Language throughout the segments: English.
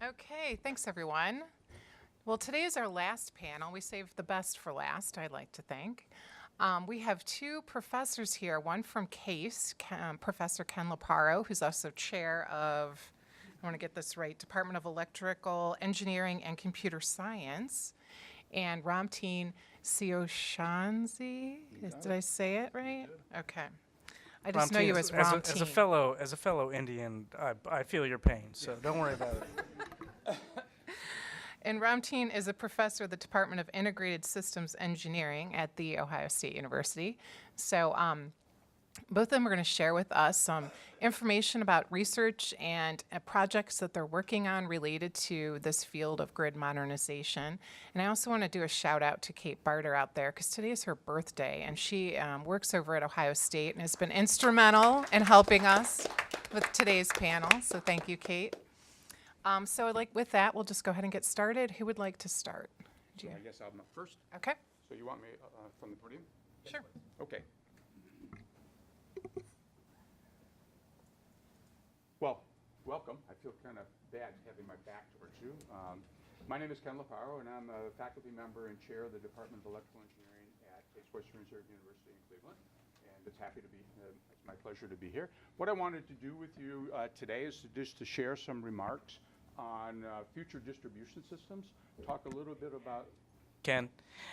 Okay, thanks everyone. Well, today is our last panel. We saved the best for last, I'd like to think. We have two professors here, one from CASE, Professor Ken Loparo, who's also chair of, I want to get this right, Department of Electrical Engineering and Computer Science, and Ramteen Sioshansi. Did I say it right? Okay. I just know you as Ramteen. As a fellow Indian, I feel your pain, so don't worry about it. And Ramteen is a professor of the Department of Integrated Systems Engineering at The Ohio State University. So both of them are going to share with us some information about research and projects that they're working on related to this field of grid modernization. And I also want to do a shout out to Kate Barter out there because today is her birthday, and she works over at Ohio State and has been instrumental in helping us with today's panel. So thank you, Kate. So with that, we'll just go ahead and get started. Who would like to start? I guess I'm up first. Okay, So you want me from the podium? sure. Okay. Well, welcome. I feel kind of bad having my back towards you. My name is Ken Loparo, and I'm a faculty member and chair of the Department of Electrical Engineering at Western Reserve University in Cleveland. And it's my pleasure to be here. What I wanted to do with you today is to share some remarks on future distribution systems, talk a little bit about. Ken,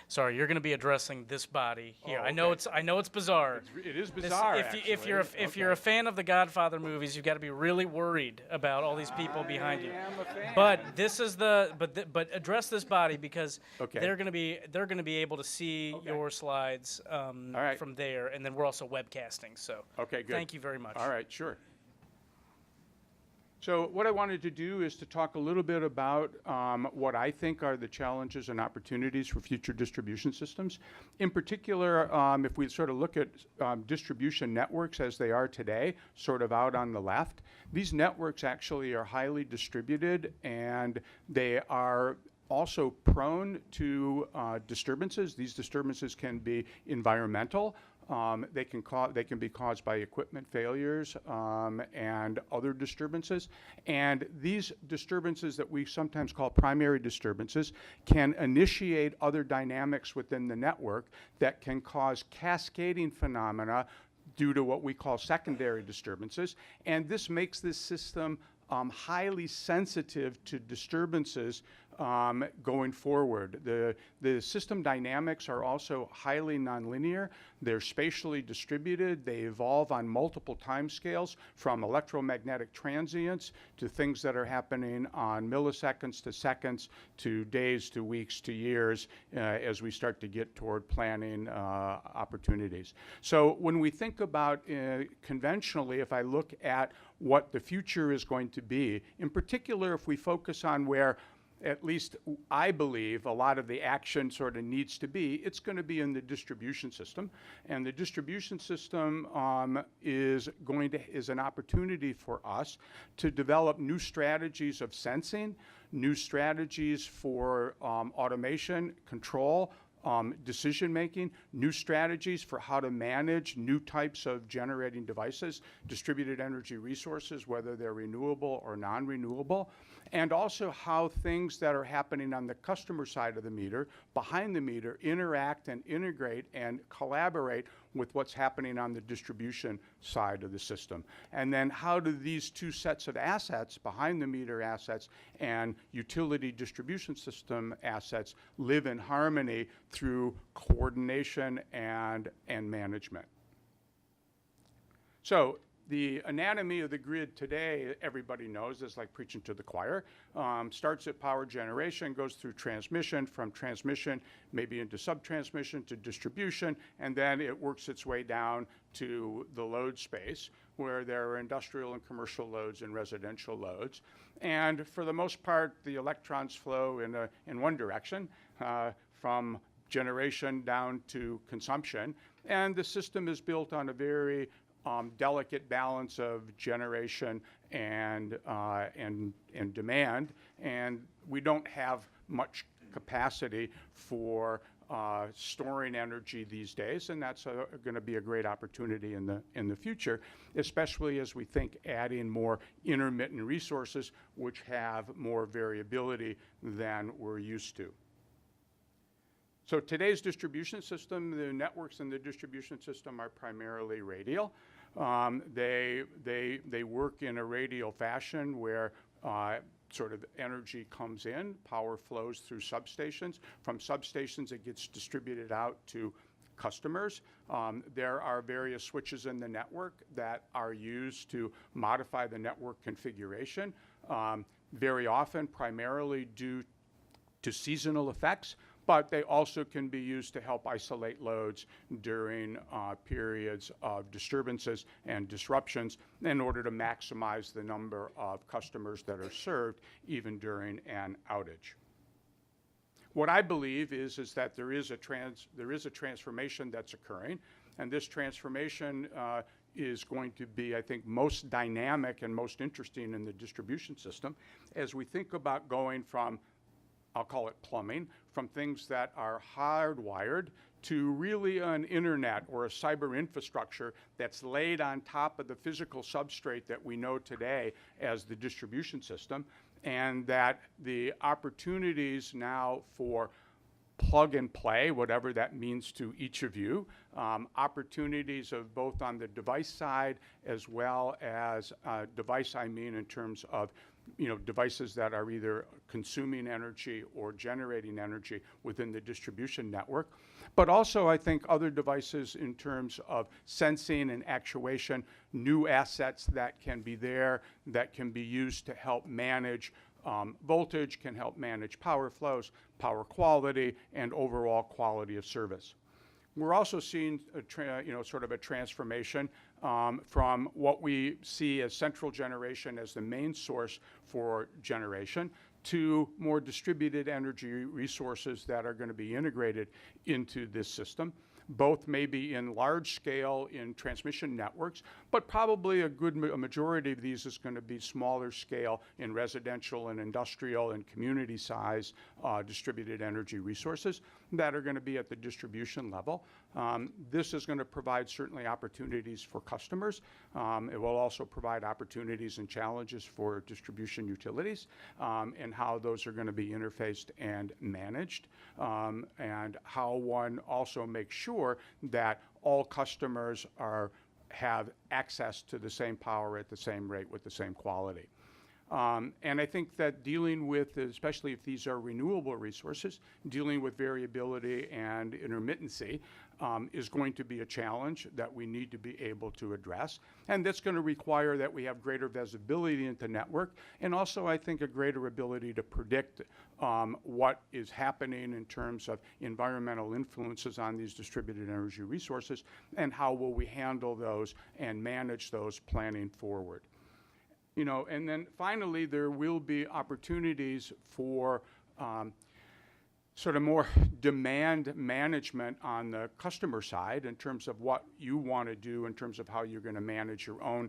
sorry, you're going to be addressing this body here. Oh, I know okay. it's bizarre. It is bizarre. If you're a fan of the Godfather movies, you've got to be really worried about all these people behind you. I am a fan. But this is but address this body because Okay. they're going to be able to see Okay. your slides right. from there, and then we're also webcasting. So Okay, good. thank you very much. All right, sure. So what I wanted to do is to talk a little bit about what I think are the challenges and opportunities for future distribution systems. In particular, if we sort of look at distribution networks as they are today, sort of out on the left, these networks actually are highly distributed, and they are also prone to disturbances. These disturbances can be environmental. They can be caused by equipment failures and other disturbances. And these disturbances that we sometimes call primary disturbances can initiate other dynamics within the network that can cause cascading phenomena due to what we call secondary disturbances. And this makes this system highly sensitive to disturbances going forward. The system dynamics are also highly nonlinear. They're spatially distributed. They evolve on multiple timescales, from electromagnetic transients to things that are happening on milliseconds to seconds to days to weeks to years as we start to get toward planning opportunities. So when we think about conventionally, if I look at what the future is going to be, in particular if we focus on where at least I believe a lot of the action sort of needs to be, it's going to be in the distribution system. And the distribution system is an opportunity for us to develop new strategies of sensing, new strategies for automation, control, decision-making, new strategies for how to manage new types of generating devices, distributed energy resources, whether they're renewable or non-renewable, and also how things that are happening on the customer side of the meter, behind the meter, interact and integrate and collaborate with what's happening on the distribution side of the system. And then how do these two sets of assets, behind the meter assets and utility distribution system assets, live in harmony through coordination and management. So the anatomy of the grid today, everybody knows, is like preaching to the choir. Starts at power generation, goes through transmission, from transmission maybe into subtransmission to distribution, and then it works its way down to the load space, where there are industrial and commercial loads and residential loads. And for the most part, the electrons flow in one direction, from generation down to consumption. And the system is built on a very delicate balance of generation and demand, and we don't have much capacity for storing energy these days, and that's going to be a great opportunity in the future, especially as we think adding more intermittent resources which have more variability than we're used to. So today's distribution system, the networks in the distribution system are primarily radial. They work in a radial fashion where sort of energy comes in, power flows through substations. From substations, it gets distributed out to customers. There are various switches in the network that are used to modify the network configuration, very often primarily due to seasonal effects, but they also can be used to help isolate loads during periods of disturbances and disruptions in order to maximize the number of customers that are served even during an outage. What I believe is that there is a transformation that's occurring, and this transformation is going to be, I think, most dynamic and most interesting in the distribution system as we think about going from, I'll call it plumbing, from things that are hardwired to really an internet or a cyber infrastructure that's laid on top of the physical substrate that we know today as the distribution system, and that the opportunities now for plug and play, whatever that means to each of you, opportunities of both on the device side as well as device, I mean in terms of devices that are either consuming energy or generating energy within the distribution network, but also I think other devices in terms of sensing and actuation, new assets that can be there, that can be used to help manage voltage, can help manage power flows, power quality, and overall quality of service. We're also seeing sort of a transformation from what we see as central generation as the main source for generation to more distributed energy resources that are going to be integrated into this system. Both may be in large scale in transmission networks, but probably a majority of these is going to be smaller scale in residential and industrial and community size distributed energy resources that are going to be at the distribution level. This is going to provide certainly opportunities for customers. It will also provide opportunities and challenges for distribution utilities and how those are going to be interfaced and managed, and how one also makes sure that all customers have access to the same power at the same rate with the same quality. And I think that dealing with, especially if these are renewable resources, dealing with variability and intermittency is going to be a challenge that we need to be able to address. And that's going to require that we have greater visibility into network, and also I think a greater ability to predict what is happening in terms of environmental influences on these distributed energy resources, and how will we handle those and manage those planning forward. And then finally, there will be opportunities for sort of more demand management on the customer side in terms of what you want to do in terms of how you're going to manage your own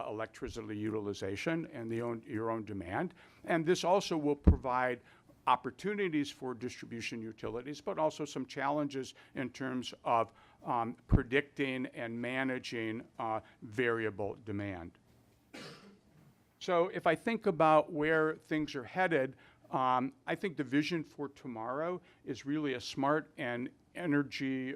electricity utilization and your own demand. And this also will provide opportunities for distribution utilities, but also some challenges in terms of predicting and managing variable demand. So if I think about where things are headed, I think the vision for tomorrow is really a smart and energy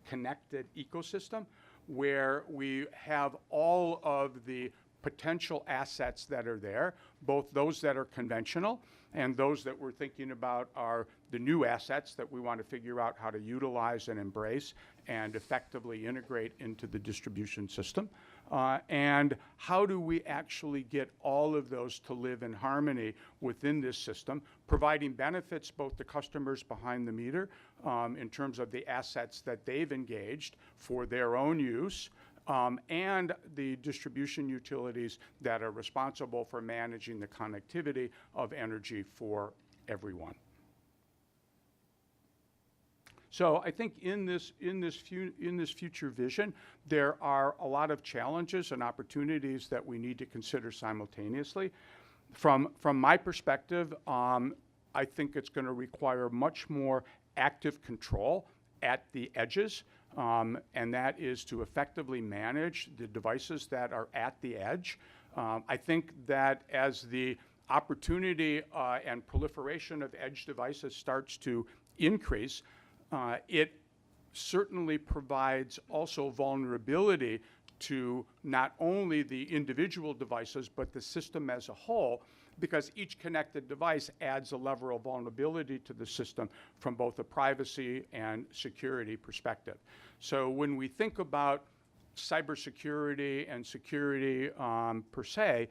connected ecosystem where we have all of the potential assets that are there, both those that are conventional and those that we're thinking about are the new assets that we want to figure out how to utilize and embrace and effectively integrate into the distribution system. And how do we actually get all of those to live in harmony within this system, providing benefits both to customers behind the meter in terms of the assets that they've engaged for their own use, and the distribution utilities that are responsible for managing the connectivity of energy for everyone. So I think in this future vision, there are a lot of challenges and opportunities that we need to consider simultaneously. From my perspective, I think it's going to require much more active control at the edges, and that is to effectively manage the devices that are at the edge. I think that as the opportunity and proliferation of edge devices starts to increase, it certainly provides also vulnerability to not only the individual devices, but the system as a whole, because each connected device adds a level of vulnerability to the system from both a privacy and security perspective. So when we think about cybersecurity and security per se,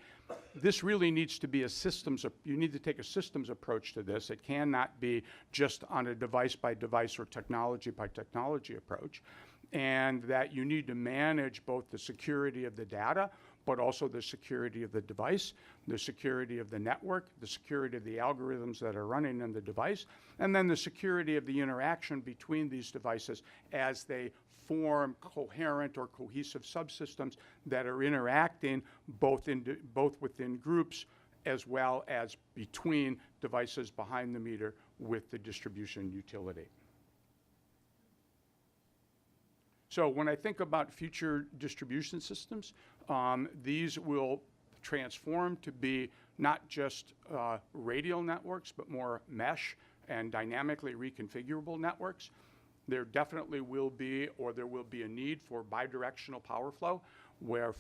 this really needs to be a systems, you need to take a systems approach to this. It cannot be just on a device by device or technology by technology approach. And that you need to manage both the security of the data, but also the security of the device, the security of the network, the security of the algorithms that are running in the device, and then the security of the interaction between these devices as they form coherent or cohesive subsystems that are interacting both within groups as well as between devices behind the meter with the distribution utility. So when I think about future distribution systems, these will transform to be not just radial networks, but more mesh and dynamically reconfigurable networks. There definitely will be, or there will be a need for bidirectional power flow, where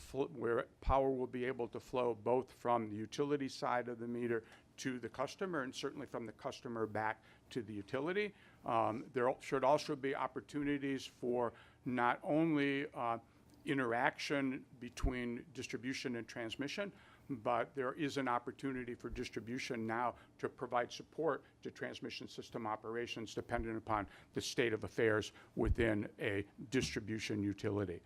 power will be able to flow both from the utility side of the meter to the customer, and certainly from the customer back to the utility. There should also be opportunities for not only interaction between distribution and transmission, but there is an opportunity for distribution now to provide support to transmission system operations dependent upon the state of affairs within a distribution utility.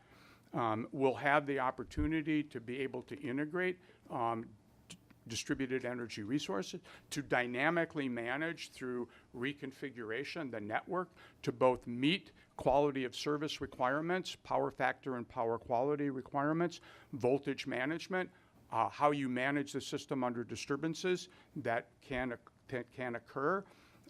We'll have the opportunity to be able to integrate distributed energy resources to dynamically manage through reconfiguration the network to both meet quality of service requirements, power factor and power quality requirements, voltage management, how you manage the system under disturbances that can occur,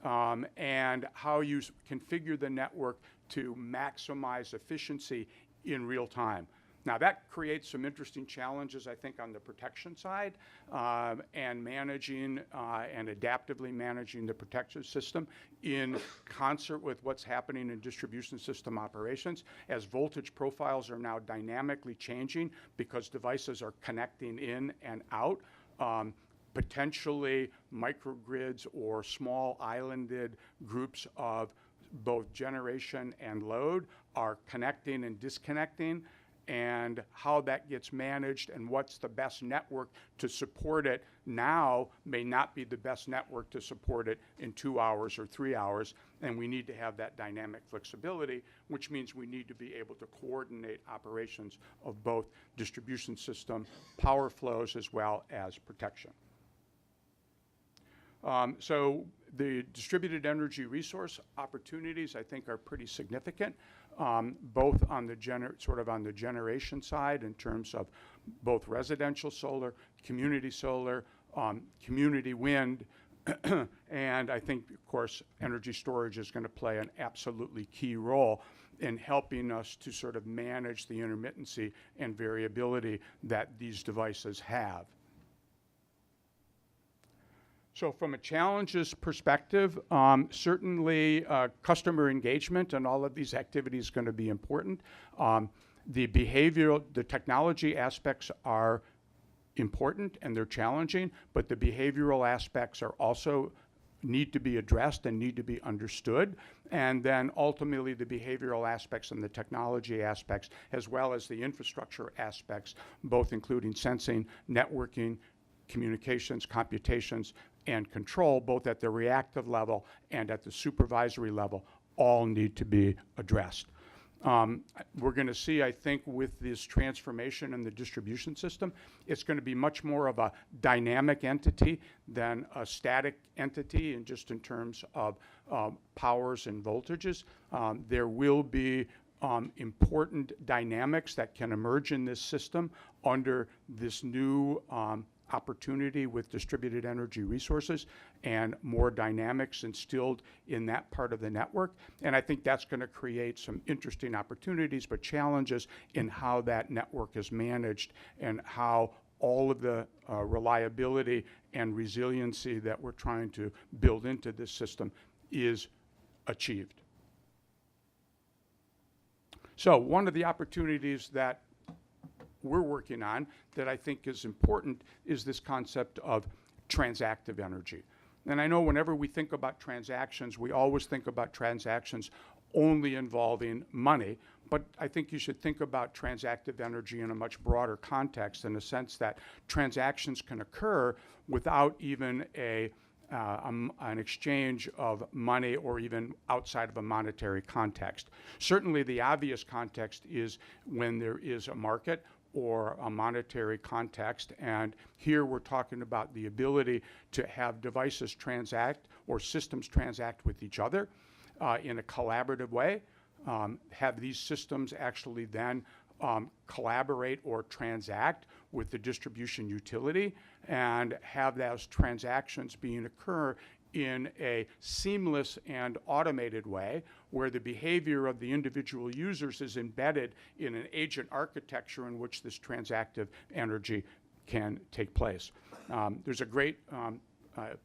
and how you configure the network to maximize efficiency in real time. Now that creates some interesting challenges, I think, on the protection side and managing and adaptively managing the protection system in concert with what's happening in distribution system operations, as voltage profiles are now dynamically changing because devices are connecting in and out. Potentially microgrids or small islanded groups of both generation and load are connecting and disconnecting, and how that gets managed and what's the best network to support it now may not be the best network to support it in 2 hours or 3 hours, and we need to have that dynamic flexibility, which means we need to be able to coordinate operations of both distribution system power flows as well as protection. So the distributed energy resource opportunities, I think, are pretty significant, both on the generation side in terms of both residential solar, community wind, and I think, of course, energy storage is going to play an absolutely key role in helping us to sort of manage the intermittency and variability that these devices have. So from a challenges perspective, certainly customer engagement and all of these activities is going to be important. The technology aspects are important and they're challenging, but the behavioral aspects are also need to be addressed and need to be understood. And then ultimately the behavioral aspects and the technology aspects, as well as the infrastructure aspects, both including sensing, networking, communications, computations, and control, both at the reactive level and at the supervisory level, all need to be addressed. We're going to see, I think, with this transformation in the distribution system, it's going to be much more of a dynamic entity than a static entity, and just in terms of powers and voltages. There will be important dynamics that can emerge in this system under this new opportunity with distributed energy resources and more dynamics instilled in that part of the network. And I think that's going to create some interesting opportunities, but challenges in how that network is managed and how all of the reliability and resiliency that we're trying to build into this system is achieved. So one of the opportunities that we're working on that I think is important is this concept of transactive energy. And I know whenever we think about transactions, we always think about transactions only involving money, but I think you should think about transactive energy in a much broader context, in the sense that transactions can occur without even an exchange of money or even outside of a monetary context. Certainly the obvious context is when there is a market or a monetary context, and here we're talking about the ability to have devices transact or systems transact with each other in a collaborative way, have these systems actually then collaborate or transact with the distribution utility, and have those transactions occur in a seamless and automated way where the behavior of the individual users is embedded in an agent architecture in which this transactive energy can take place. There's a great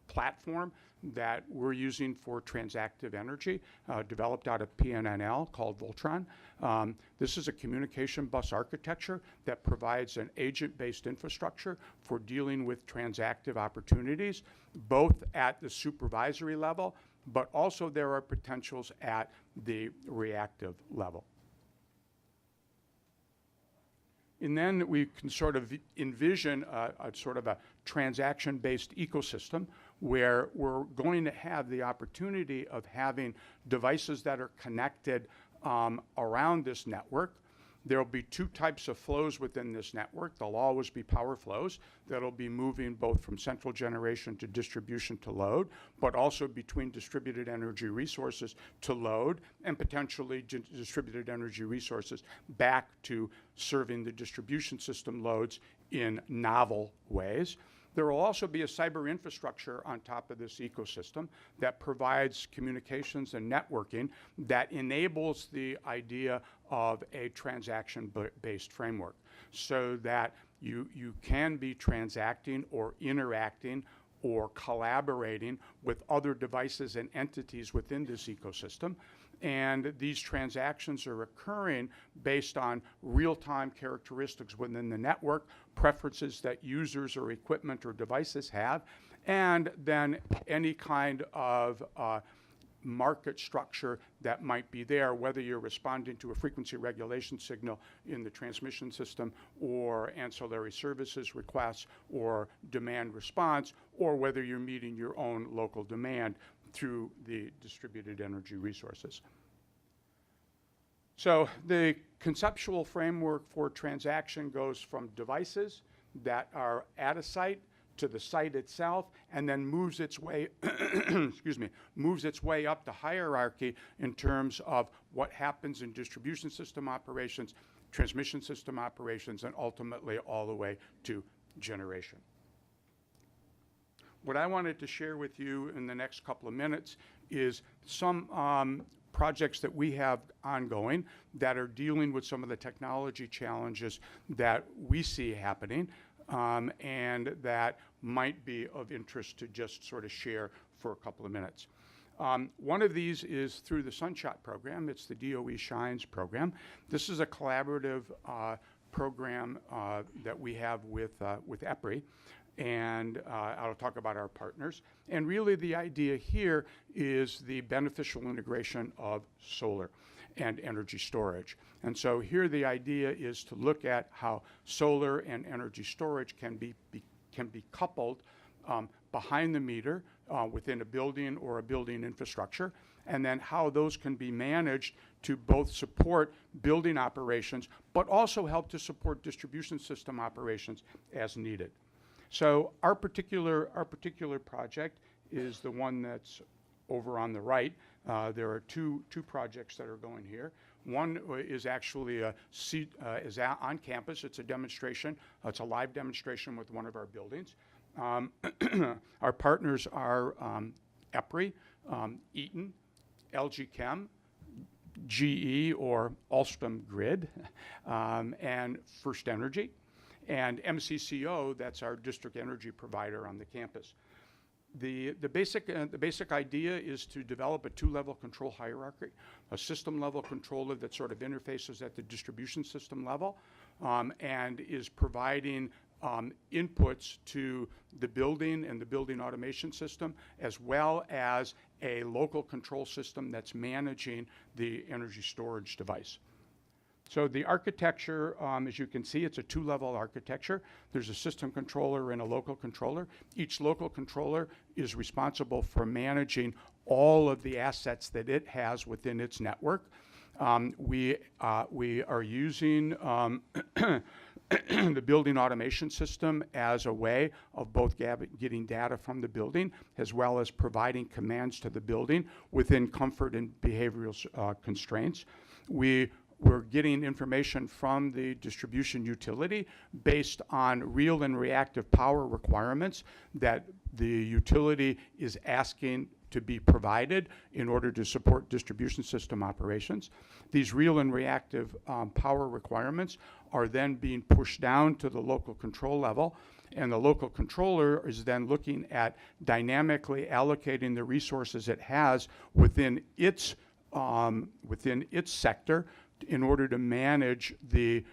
platform that we're using for transactive energy, developed out of PNNL, called Voltron. This is a communication bus architecture that provides an agent-based infrastructure for dealing with transactive opportunities, both at the supervisory level, but also there are potentials at the reactive level. And then we can sort of envision a sort of a transaction-based ecosystem where we're going to have the opportunity of having devices that are connected around this network. There'll be two types of flows within this network. There'll always be power flows that'll be moving both from central generation to distribution to load, but also between distributed energy resources to load, and potentially distributed energy resources back to serving the distribution system loads in novel ways. There will also be a cyber infrastructure on top of this ecosystem that provides communications and networking that enables the idea of a transaction-based framework, so that you can be transacting or interacting or collaborating with other devices and entities within this ecosystem. And these transactions are occurring based on real-time characteristics within the network, preferences that users or equipment or devices have, and then any kind of market structure that might be there, whether you're responding to a frequency regulation signal in the transmission system or ancillary services requests or demand response, or whether you're meeting your own local demand through the distributed energy resources. So the conceptual framework for transaction goes from devices that are at a site to the site itself, and then moves its way, moves its way up the hierarchy in terms of what happens in distribution system operations, transmission system operations, and ultimately all the way to generation. What I wanted to share with you in the next couple of minutes is some projects that we have ongoing that are dealing with some of the technology challenges that we see happening, and that might be of interest to just sort of share for a couple of minutes. One of these is through the SunShot program. It's the DOE Shines program. This is a collaborative program that we have with EPRI. And I'll talk about our partners. And really the idea here is the beneficial integration of solar and energy storage. And so here the idea is to look at how solar and energy storage can be coupled behind the meter within a building or a building infrastructure, and then how those can be managed to both support building operations, but also help to support distribution system operations as needed. So our particular project is the one that's over on the right. There are two projects that are going here. One is actually on campus. It's a demonstration. It's a live demonstration with one of our buildings. Our partners are EPRI, Eaton, LG Chem, GE or Alstom Grid, and First Energy, and MCCO, that's our district energy provider on the campus. The basic idea is to develop a two-level control hierarchy, a system-level controller that sort of interfaces at the distribution system level, and is providing inputs to the building and the building automation system, as well as a local control system that's managing the energy storage device. So the architecture, as you can see, it's a two-level architecture. There's a system controller and a local controller. Each local controller is responsible for managing all of the assets that it has within its network. We are using the building automation system as a way of both getting data from the building as well as providing commands to the building within comfort and behavioral constraints. We're getting information from the distribution utility based on real and reactive power requirements that the utility is asking to be provided in order to support distribution system operations. These real and reactive power requirements are then being pushed down to the local control level, and the local controller is then looking at dynamically allocating the resources it has within its sector in order to manage the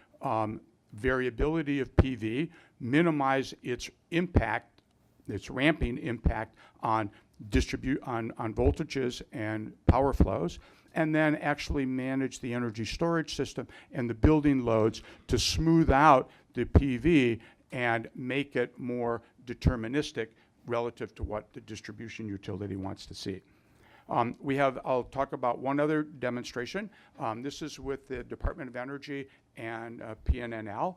variability of PV, minimize its impact, its ramping impact on voltages and power flows, and then actually manage the energy storage system and the building loads to smooth out the PV and make it more deterministic relative to what the distribution utility wants to see. I'll talk about one other demonstration. This is with the Department of Energy and PNNL.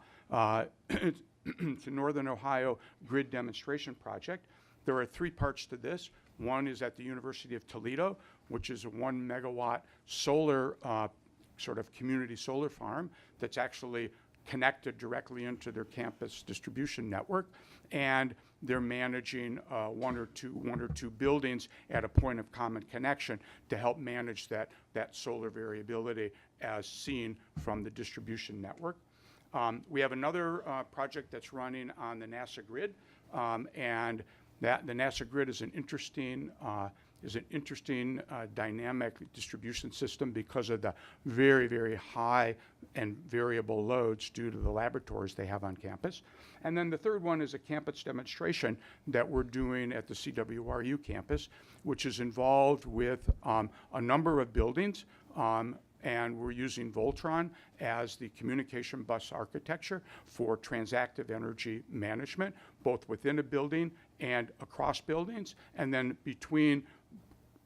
It's a Northern Ohio grid demonstration project. There are three parts to this. One is at the University of Toledo, which is a 1 megawatt solar, sort of community solar farm that's actually connected directly into their campus distribution network. And they're managing one or two buildings at a point of common connection to help manage that solar variability as seen from the distribution network. We have another project that's running on the NASA grid, and the NASA grid is an interesting dynamic distribution system because of the very, very high and variable loads due to the laboratories they have on campus. And then the third one is a campus demonstration that we're doing at the CWRU campus, which is involved with a number of buildings, and we're using Voltron as the communication bus architecture for transactive energy management, both within a building and across buildings, and then between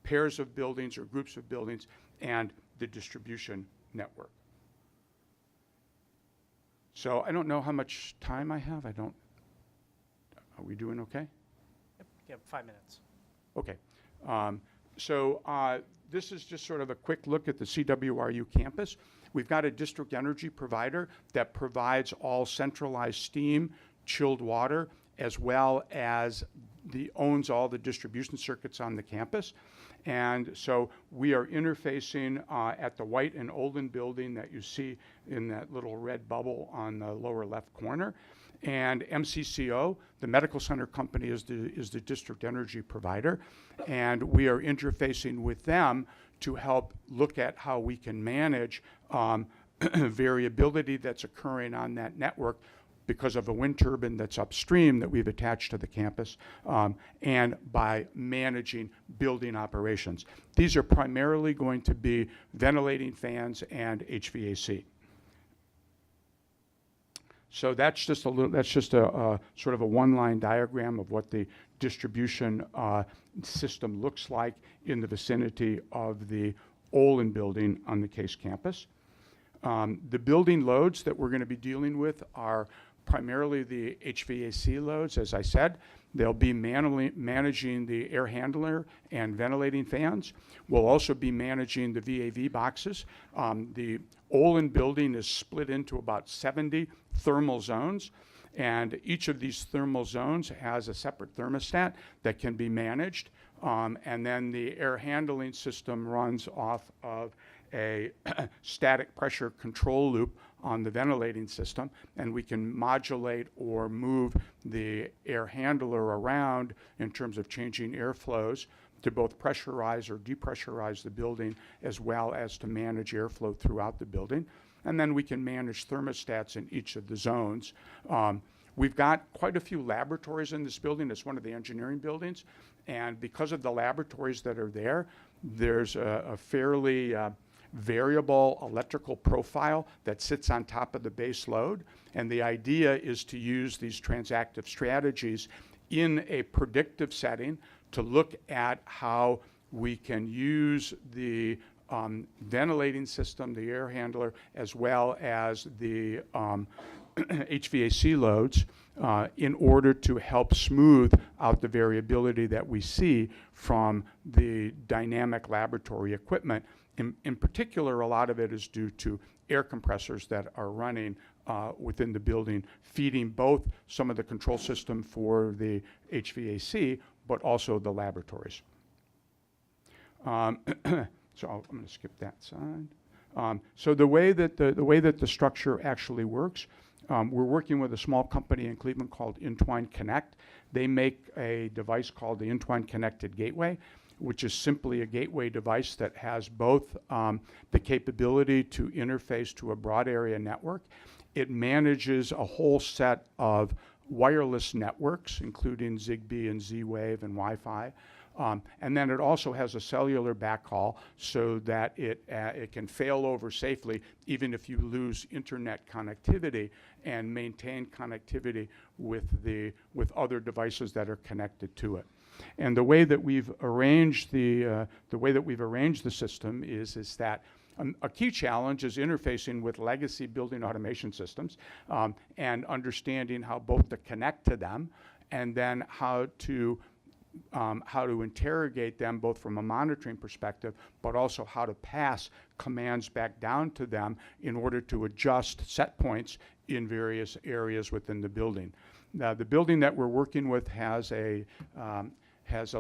pairs of buildings or groups of buildings and the distribution network. So I don't know how much time I have. Are we doing okay? Yep, you have 5 minutes. Okay. This is just sort of a quick look at the CWRU campus. We've got a district energy provider that provides all centralized steam, chilled water, as well as owns all the distribution circuits on the campus. And so we are interfacing at the White and Olden building that you see in that little red bubble on the lower left corner. And MCCO, the medical center company, is the district energy provider. And we are interfacing with them to help look at how we can manage variability that's occurring on that network because of a wind turbine that's upstream that we've attached to the campus, and by managing building operations. These are primarily going to be ventilating fans and HVAC. So that's just a sort of a one-line diagram of what the distribution system looks like in the vicinity of the Olin building on the Case campus. The building loads that we're going to be dealing with are primarily the HVAC loads, as I said. They'll be managing the air handler and ventilating fans. We'll also be managing the VAV boxes. The Olin building is split into about 70 thermal zones, and each of these thermal zones has a separate thermostat that can be managed. And then the air handling system runs off of a static pressure control loop on the ventilating system, and we can modulate or move the air handler around in terms of changing airflows to both pressurize or depressurize the building, as well as to manage airflow throughout the building. And then we can manage thermostats in each of the zones. We've got quite a few laboratories in this building. It's one of the engineering buildings. And because of the laboratories that are there, there's a fairly variable electrical profile that sits on top of the base load. And the idea is to use these transactive strategies in a predictive setting to look at how we can use the ventilating system, the air handler, as well as the HVAC loads in order to help smooth out the variability that we see from the dynamic laboratory equipment. In particular, a lot of it is due to air compressors that are running within the building, feeding both some of the control system for the HVAC, but also the laboratories. So I'm going to skip that side. So the way that the structure actually works, we're working with a small company in Cleveland called Entwine Connect. They make a device called the Entwine Connected Gateway, which is simply a gateway device that has both the capability to interface to a broad area network. It manages a whole set of wireless networks, including Zigbee and Z-Wave and Wi-Fi. And then it also has a cellular backhaul so that it can fail over safely even if you lose internet connectivity, and maintain connectivity with other devices that are connected to it. And the way that we've arranged the system is that a key challenge is interfacing with legacy building automation systems and understanding how both to connect to them, and then how to interrogate them both from a monitoring perspective, but also how to pass commands back down to them in order to adjust set points in various areas within the building. Now, the building that we're working with has a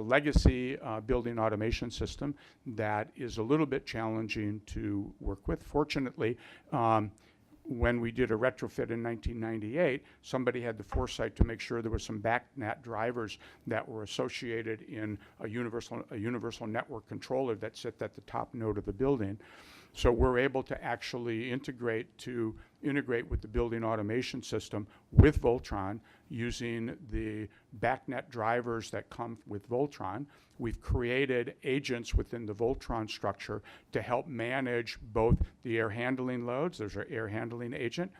legacy building automation system that is a little bit challenging to work with. Fortunately, when we did a retrofit in 1998, somebody had the foresight to make sure there was some backnet drivers that were associated in a universal network controller that sit at the top node of the building. So we're able to actually integrate with the building automation system with Voltron using the backnet drivers that come with Voltron. We've created agents within the Voltron structure to help manage both the air handling loads. There's our air handling agent,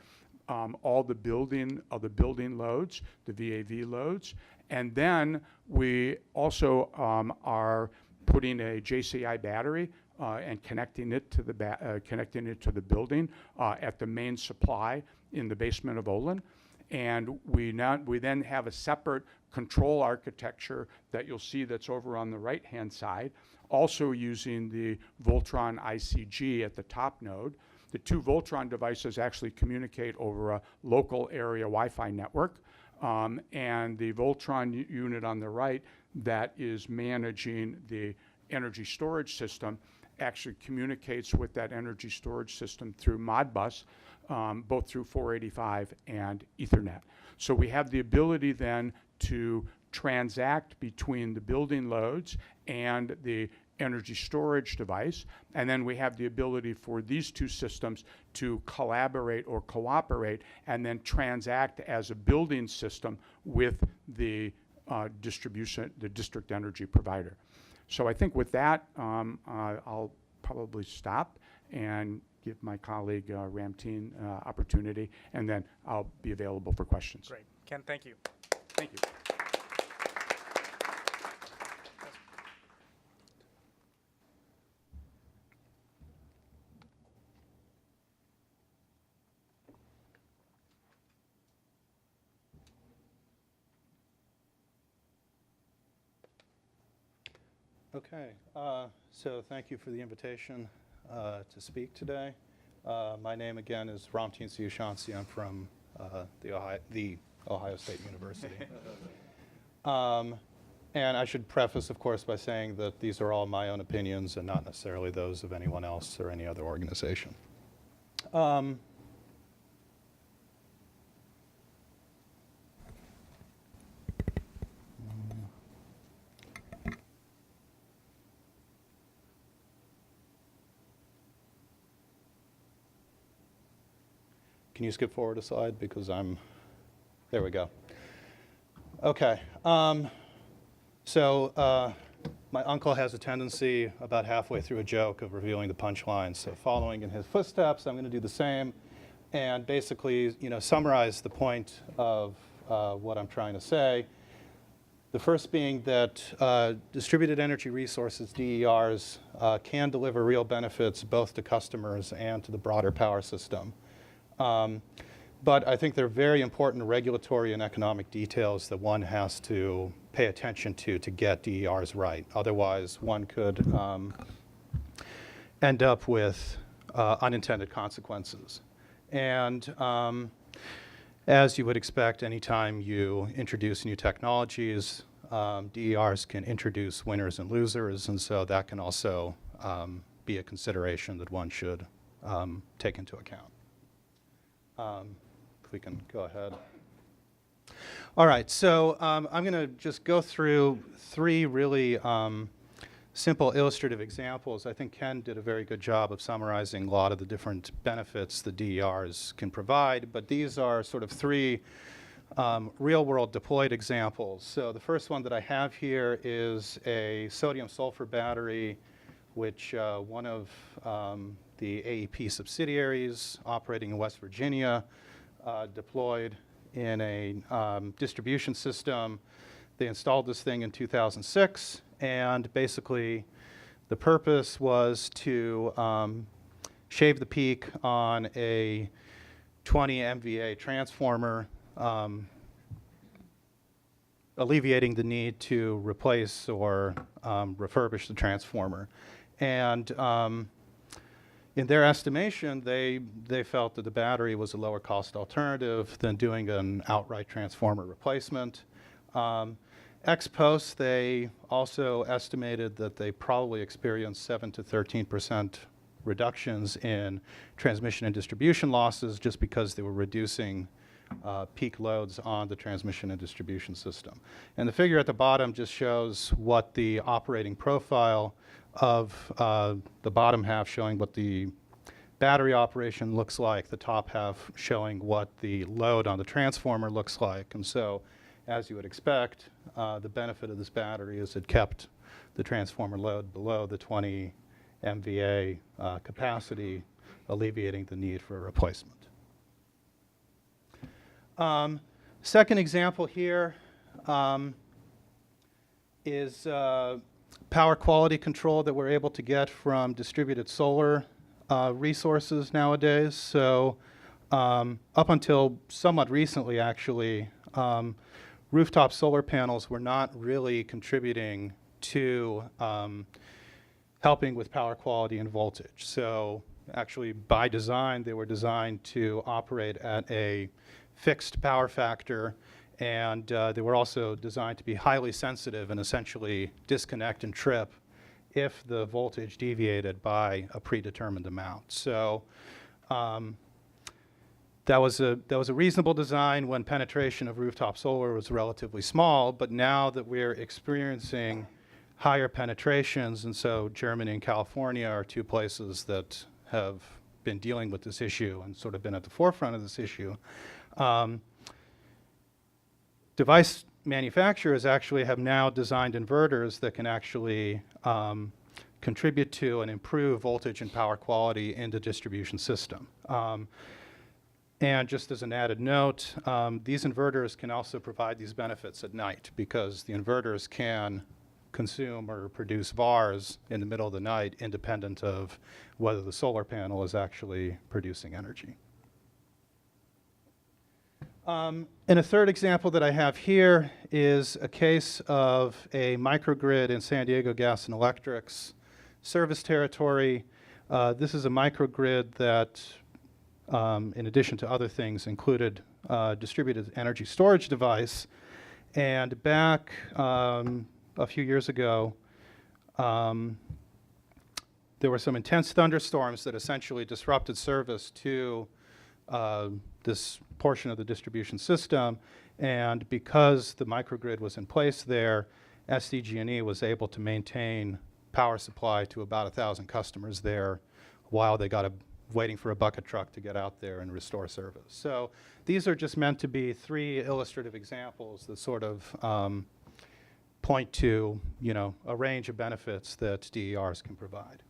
all the building loads, the VAV loads, and then we also are putting a JCI battery and connecting it to the building at the main supply in the basement of Olin. And we then have a separate control architecture that you'll see that's over on the right-hand side, also using the Voltron ICG at the top node. The two Voltron devices actually communicate over a local area Wi-Fi network. And the Voltron unit on the right that is managing the energy storage system actually communicates with that energy storage system through Modbus, both through 485 and Ethernet. So we have the ability then to transact between the building loads and the energy storage device, and then we have the ability for these two systems to collaborate or cooperate and then transact as a building system with the district energy provider. So I think with that, I'll probably stop and give my colleague Ramteen opportunity, and then I'll be available for questions. Great. Ken, thank you. Thank you. Okay, so thank you for the invitation to speak today. My name again is Ramteen Sioshansi. I'm from the Ohio State University. And I should preface, of course, by saying that these are all my own opinions and not necessarily those of anyone else or any other organization. Can you skip forward a slide because there we go. Okay, so my uncle has a tendency about halfway through a joke of revealing the punchline. So following in his footsteps, I'm going to do the same and basically, summarize the point of what I'm trying to say. The first being that distributed energy resources, DERs, can deliver real benefits both to customers and to the broader power system. But I think there are very important regulatory and economic details that one has to pay attention to get DERs right. Otherwise, one could end up with unintended consequences. And as you would expect, anytime you introduce new technologies, DERs can introduce winners and losers, and so that can also be a consideration that one should take into account. If we can go ahead. All right, so I'm going to just go through three really simple illustrative examples. I think Ken did a very good job of summarizing a lot of the different benefits the DERs can provide, but these are sort of three real-world deployed examples. So the first one that I have here is a sodium-sulfur battery, which one of the AEP subsidiaries operating in West Virginia deployed in a distribution system. They installed this thing in 2006, and basically the purpose was to shave the peak on a 20 MVA transformer, alleviating the need to replace or refurbish the transformer. And in their estimation, they felt that the battery was a lower cost alternative than doing an outright transformer replacement. Ex post, they also estimated that they probably experienced 7 to 13% reductions in transmission and distribution losses just because they were reducing peak loads on the transmission and distribution system. And the figure at the bottom just shows what the operating profile of the bottom half showing what the battery operation looks like, the top half showing what the load on the transformer looks like. And so, as you would expect, the benefit of this battery is it kept the transformer load below the 20 MVA capacity, alleviating the need for a replacement. Second example here is power quality control that we're able to get from distributed solar resources nowadays. So up until somewhat recently, actually, rooftop solar panels were not really contributing to helping with power quality and voltage. So actually, by design, they were designed to operate at a fixed power factor, and they were also designed to be highly sensitive and essentially disconnect and trip if the voltage deviated by a predetermined amount. So that was a reasonable design when penetration of rooftop solar was relatively small, but now that we're experiencing higher penetrations, and so Germany and California are two places that have been dealing with this issue and sort of been at the forefront of this issue. Device manufacturers actually have now designed inverters that can actually contribute to and improve voltage and power quality in the distribution system. And just as an added note, these inverters can also provide these benefits at night because the inverters can consume or produce VARs in the middle of the night independent of whether the solar panel is actually producing energy. And a third example that I have here is a case of a microgrid in San Diego Gas and Electric's service territory. This is a microgrid that, in addition to other things, included distributed energy storage device. And back a few years ago, there were some intense thunderstorms that essentially disrupted service to this portion of the distribution system. And because the microgrid was in place there, SDG&E was able to maintain power supply to about 1,000 customers there while they got waiting for a bucket truck to get out there and restore service. So these are just meant to be 3 illustrative examples that sort of point to, you know, a range of benefits that DERs can provide.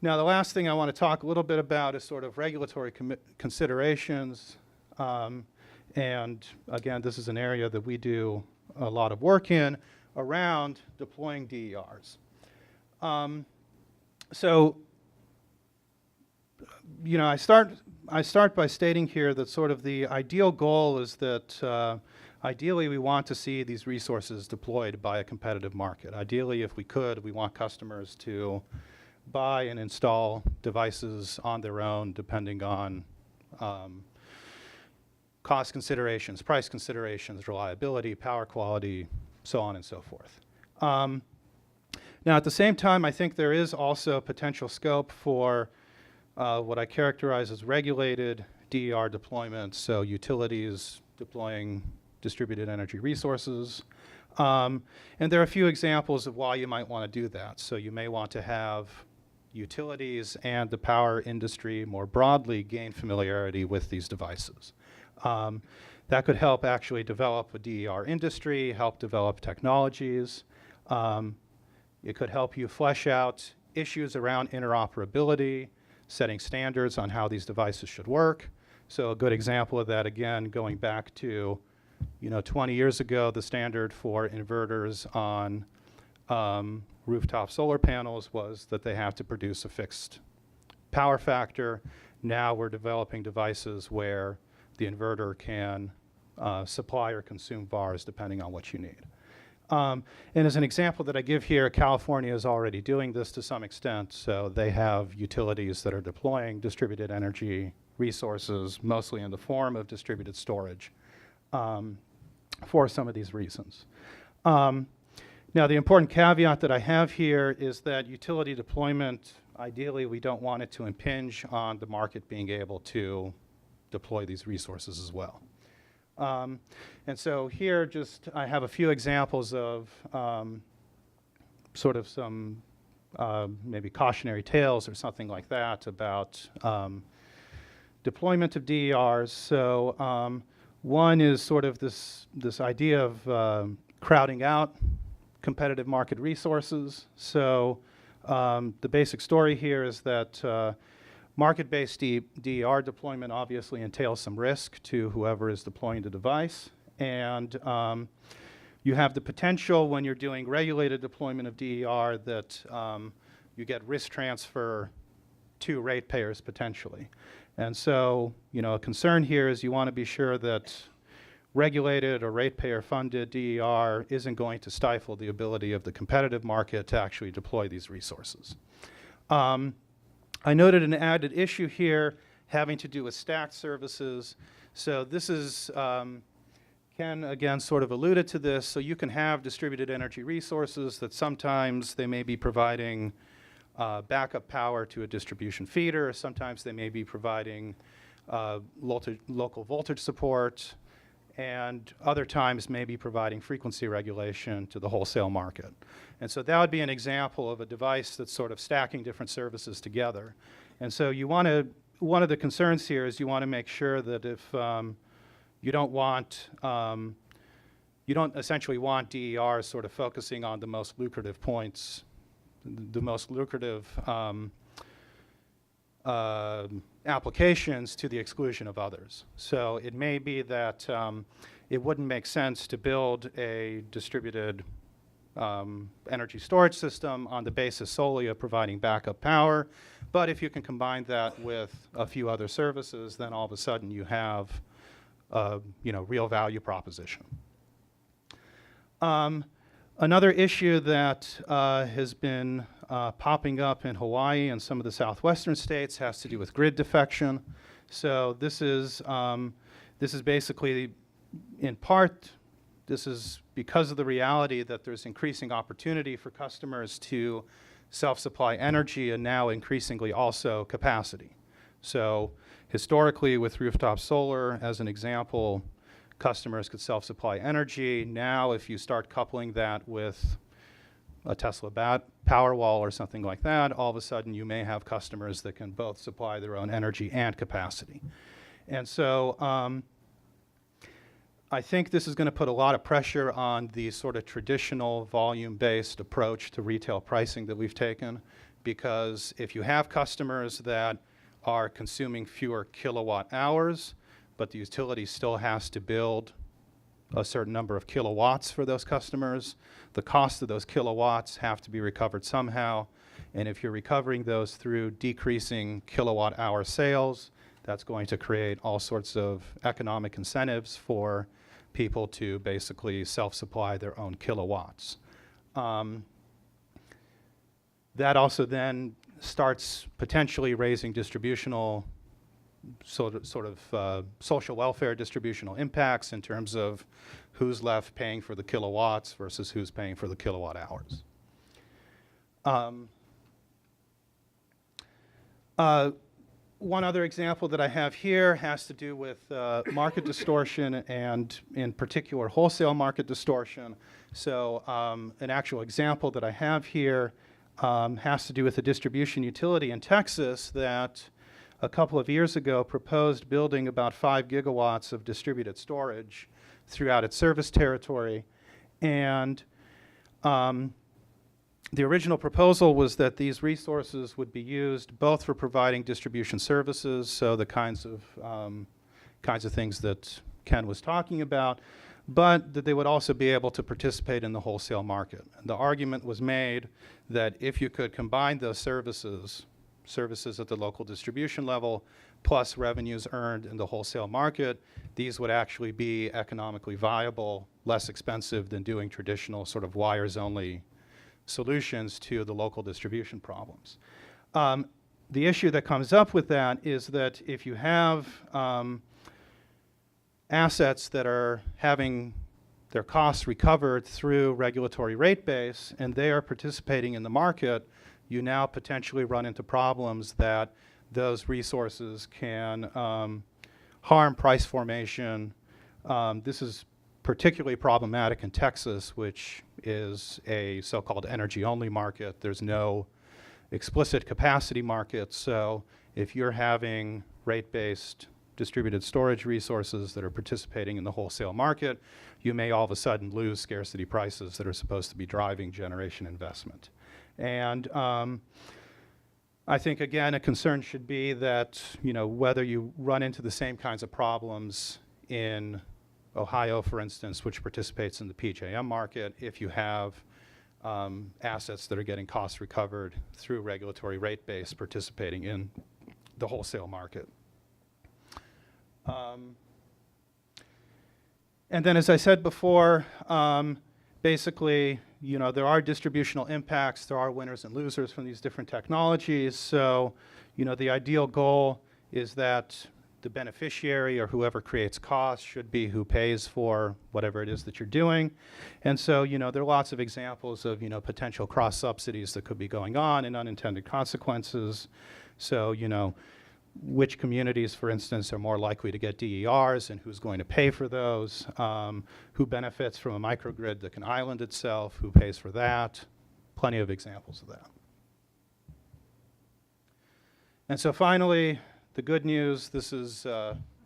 Now, the last thing I want to talk a little bit about is sort of regulatory considerations. And again, this is an area that we do a lot of work in around deploying DERs. So, you know, I start by stating here that sort of the ideal goal is that ideally we want to see these resources deployed by a competitive market. Ideally, if we could, we want customers to buy and install devices on their own depending on cost considerations, price considerations, reliability, power quality, so on and so forth. Now, at the same time, I think there is also potential scope for what I characterize as regulated DER deployments, so utilities deploying distributed energy resources. And there are a few examples of why you might want to do that. So you may want to have utilities and the power industry more broadly gain familiarity with these devices. That could help actually develop a DER industry, help develop technologies. It could help you flesh out issues around interoperability, setting standards on how these devices should work. So a good example of that, again, going back to, you know, 20 years ago, the standard for inverters on rooftop solar panels was that they have to produce a fixed power factor. Now we're developing devices where the inverter can supply or consume VARs depending on what you need. And as an example that I give here, California is already doing this to some extent. So they have utilities that are deploying distributed energy resources, mostly in the form of distributed storage, for some of these reasons. Now, the important caveat that I have here is that utility deployment, ideally, we don't want it to impinge on the market being able to deploy these resources as well. And so here, just I have a few examples of sort of some maybe cautionary tales or something like that about deployment of DERs. So one is sort of this idea of crowding out competitive market resources. So the basic story here is that market-based DER deployment obviously entails some risk to whoever is deploying the device. And you have the potential when you're doing regulated deployment of DER that you get risk transfer to ratepayers potentially. And so, you know, a concern here is you want to be sure that regulated or ratepayer-funded DER isn't going to stifle the ability of the competitive market to actually deploy these resources. I noted an added issue here having to do with stacked services. So this is, Ken again sort of alluded to this, so you can have distributed energy resources that sometimes they may be providing backup power to a distribution feeder, sometimes they may be providing local voltage support, and other times maybe providing frequency regulation to the wholesale market. And so that would be an example of a device that's sort of stacking different services together. And so you want to, one of the concerns here is you want to make sure that if you don't essentially want DERs sort of focusing on the most lucrative points, the most lucrative applications to the exclusion of others. So it may be that it wouldn't make sense to build a distributed energy storage system on the basis solely of providing backup power, but if you can combine that with a few other services, then all of a sudden you have real value proposition. Another issue that has been popping up in Hawaii and some of the southwestern states has to do with grid defection. So this is basically, in part, this is because of the reality that there's increasing opportunity for customers to self-supply energy and now increasingly also capacity. So historically with rooftop solar, as an example, customers could self-supply energy. Now if you start coupling that with a Tesla Powerwall or something like that, all of a sudden you may have customers that can both supply their own energy and capacity. And so I think this is going to put a lot of pressure on the sort of traditional volume-based approach to retail pricing that we've taken, because if you have customers that are consuming fewer kilowatt hours, but the utility still has to build a certain number of kilowatts for those customers, the cost of those kilowatts have to be recovered somehow. And if you're recovering those through decreasing kilowatt hour sales, that's going to create all sorts of economic incentives for people to basically self-supply their own kilowatts. That also then starts potentially raising distributional sort of social welfare distributional impacts in terms of who's left paying for the kilowatts versus who's paying for the kilowatt hours. One other example that I have here has to do with market distortion, and in particular wholesale market distortion. So an actual example that I have here has to do with a distribution utility in Texas that a couple of years ago proposed building about 5 gigawatts of distributed storage throughout its service territory. And the original proposal was that these resources would be used both for providing distribution services, so the kinds of things that Ken was talking about, but that they would also be able to participate in the wholesale market. And the argument was made that if you could combine those services at the local distribution level, plus revenues earned in the wholesale market, these would actually be economically viable, less expensive than doing traditional sort of wires-only solutions to the local distribution problems. The issue that comes up with that is that if you have assets that are having their costs recovered through regulatory rate base and they are participating in the market, you now potentially run into problems that those resources can harm price formation. This is particularly problematic in Texas, which is a so-called energy-only market. There's no explicit capacity market, so if you're having rate-based distributed storage resources that are participating in the wholesale market, you may all of a sudden lose scarcity prices that are supposed to be driving generation investment. And I think, again, a concern should be that, whether you run into the same kinds of problems in Ohio, for instance, which participates in the PJM market, if you have assets that are getting costs recovered through regulatory rate base participating in the wholesale market. And then, as I said before, basically, there are distributional impacts. There are winners and losers from these different technologies. So, the ideal goal is that the beneficiary or whoever creates costs should be who pays for whatever it is that you're doing. And so, there are lots of examples of, potential cross subsidies that could be going on and unintended consequences. So, which communities, for instance, are more likely to get DERs and who's going to pay for those, who benefits from a microgrid that can island itself, who pays for that, plenty of examples of that. And so finally, the good news, this is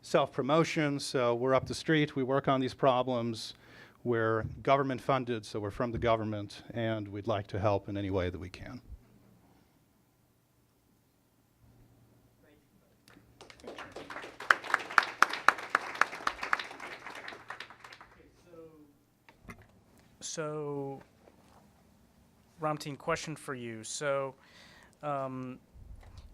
self-promotion, so we're up the street, we work on these problems, we're government funded, so we're from the government, and we'd like to help in any way that we can. So, Ramteen, question for you. So,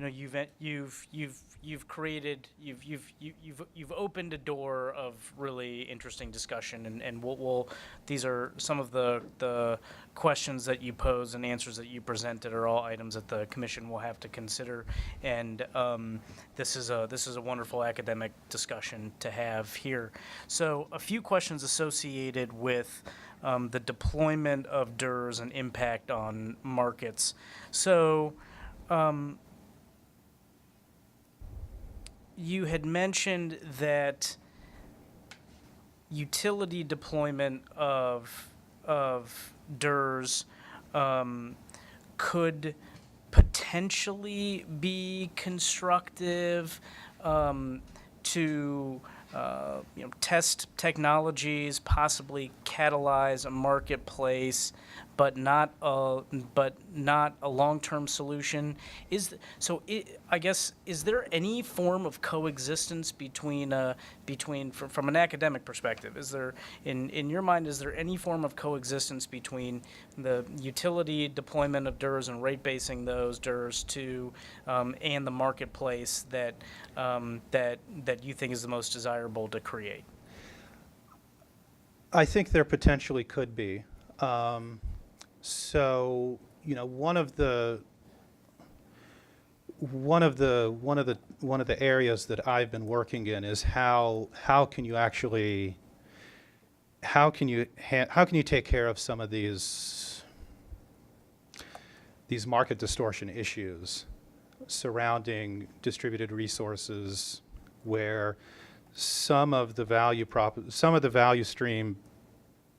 you've created you've opened a door of really interesting discussion, and these are some of the questions that you pose and answers that you presented are all items that the commission will have to consider, and this is a wonderful academic discussion to have here. So a few questions associated with the deployment of DERs and impact on markets. So you had mentioned that utility deployment of DERs could potentially be constructive to test technologies, possibly catalyze a marketplace, but not a long-term solution. I guess, is there any form of coexistence between from an academic perspective? Is there, in your mind, is there any form of coexistence between the utility deployment of DERs and rate basing those DERs to and the marketplace that you think is the most desirable to create? I think there potentially could be. So, one of the areas that I've been working in is how can you take care of some of these market distortion issues surrounding distributed resources, where some of the value stream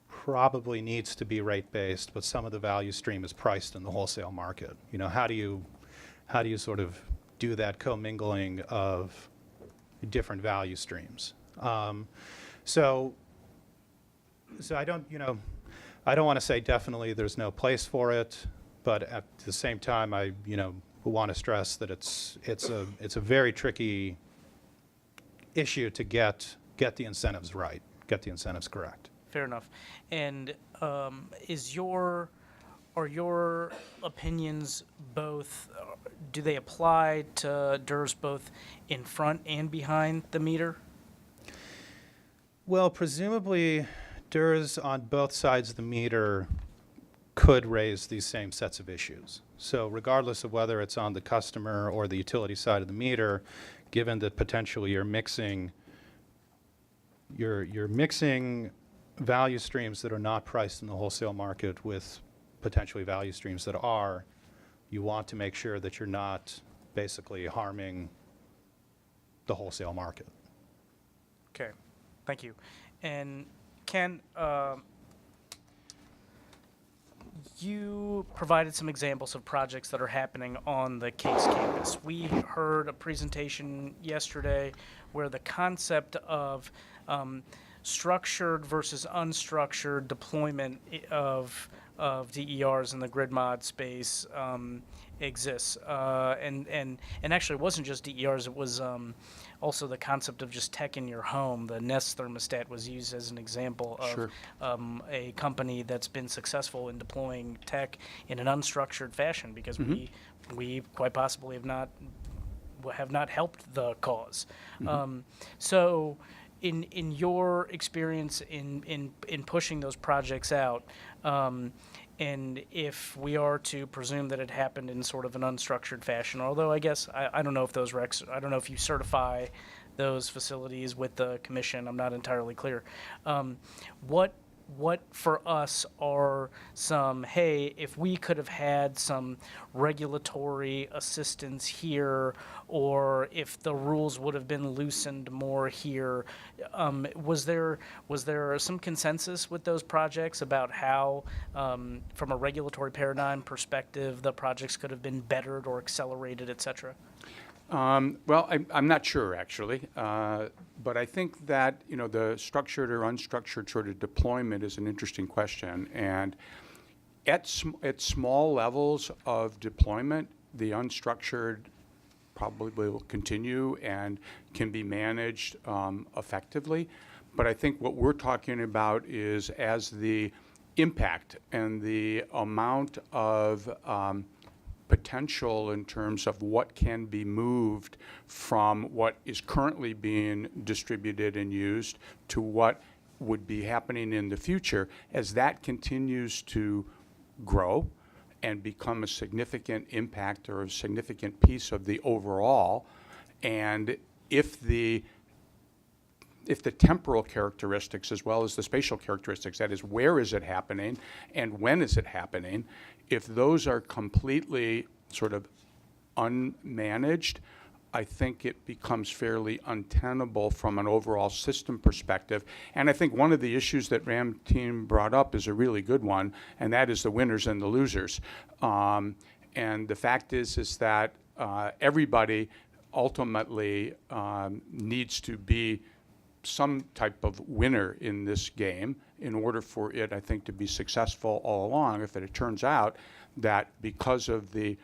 probably needs to be rate-based, but some of the value stream is priced in the wholesale market. How do you sort of do that commingling of different value streams? So I don't want to say definitely there's no place for it, but at the same time, I want to stress that it's a very tricky issue to get the incentives right, get the incentives correct. Fair enough. And are your opinions both, do they apply to DERs both in front and behind the meter? Well, presumably DERs on both sides of the meter could raise these same sets of issues. So regardless of whether it's on the customer or the utility side of the meter, given that potentially you're mixing value streams that are not priced in the wholesale market with potentially value streams that are, you want to make sure that you're not basically harming the wholesale market. Okay, thank you. And Ken, you provided some examples of projects that are happening on the Case campus. We heard a presentation yesterday where the concept of structured versus unstructured deployment of DERs in the grid mod space exists. And actually, it wasn't just DERs, it was also the concept of just tech in your home. The Nest thermostat was used as an example of Sure. A company that's been successful in deploying tech in an unstructured fashion, because we quite possibly have not helped the cause. So in your experience in pushing those projects out, and if we are to presume that it happened in sort of an unstructured fashion, although I guess I don't know if those recs, I don't know if you certify those facilities with the commission, I'm not entirely clear. What for us are some, hey, if we could have had some regulatory assistance here, or if the rules would have been loosened more here, was there some consensus with those projects about how, from a regulatory paradigm perspective, the projects could have been bettered or accelerated, et cetera? Well, I'm not sure, actually. But I think that, the structured or unstructured sort of deployment is an interesting question. And at small levels of deployment, the unstructured probably will continue and can be managed effectively. But I think what we're talking about is as the impact and the amount of potential in terms of what can be moved from what is currently being distributed and used to what would be happening in the future. As that continues to grow and become a significant impact or a significant piece of the overall, and if the temporal characteristics as well as the spatial characteristics, that is, where is it happening and when is it happening, if those are completely sort of unmanaged, I think it becomes fairly untenable from an overall system perspective. And I think one of the issues that Ramteen brought up is a really good one, and that is the winners and the losers. And the fact is that everybody ultimately needs to be some type of winner in this game in order for it, I think, to be successful all along. If it turns out that because of the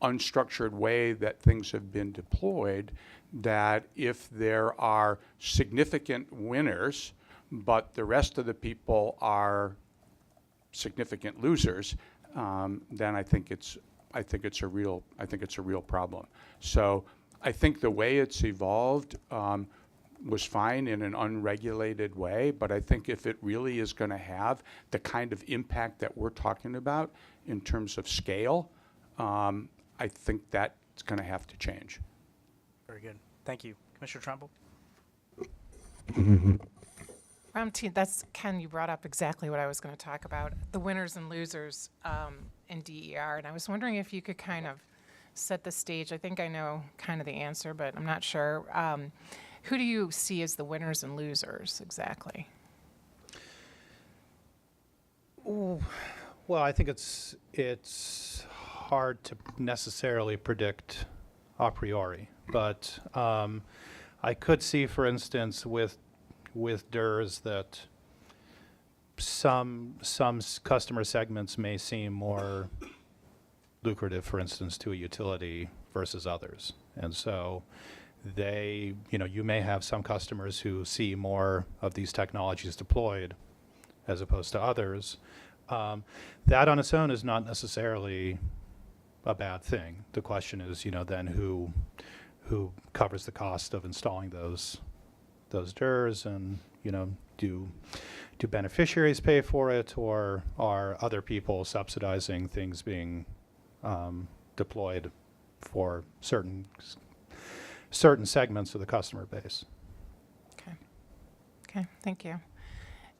unstructured way that things have been deployed, that if there are significant winners, but the rest of the people are significant losers, then I think it's a real problem. So I think the way it's evolved was fine in an unregulated way, but I think if it really is going to have the kind of impact that we're talking about in terms of scale, I think that's going to have to change. Very good. Thank you. Commissioner Trumbull? Ramteen, that's, Ken, you brought up exactly what I was going to talk about, the winners and losers in DER. And I was wondering if you could kind of set the stage. I think I know kind of the answer, but I'm not sure. Who do you see as the winners and losers exactly? Ooh, well, I think it's hard to necessarily predict a priori, but I could see, for instance, with DERs that some customer segments may seem more lucrative, for instance, to a utility versus others, and so you may have some customers who see more of these technologies deployed as opposed to others. That on its own is not necessarily a bad thing. The question is, then who covers the cost of installing those DERs, and do beneficiaries pay for it, or are other people subsidizing things being deployed for certain segments of the customer base? Okay, thank you.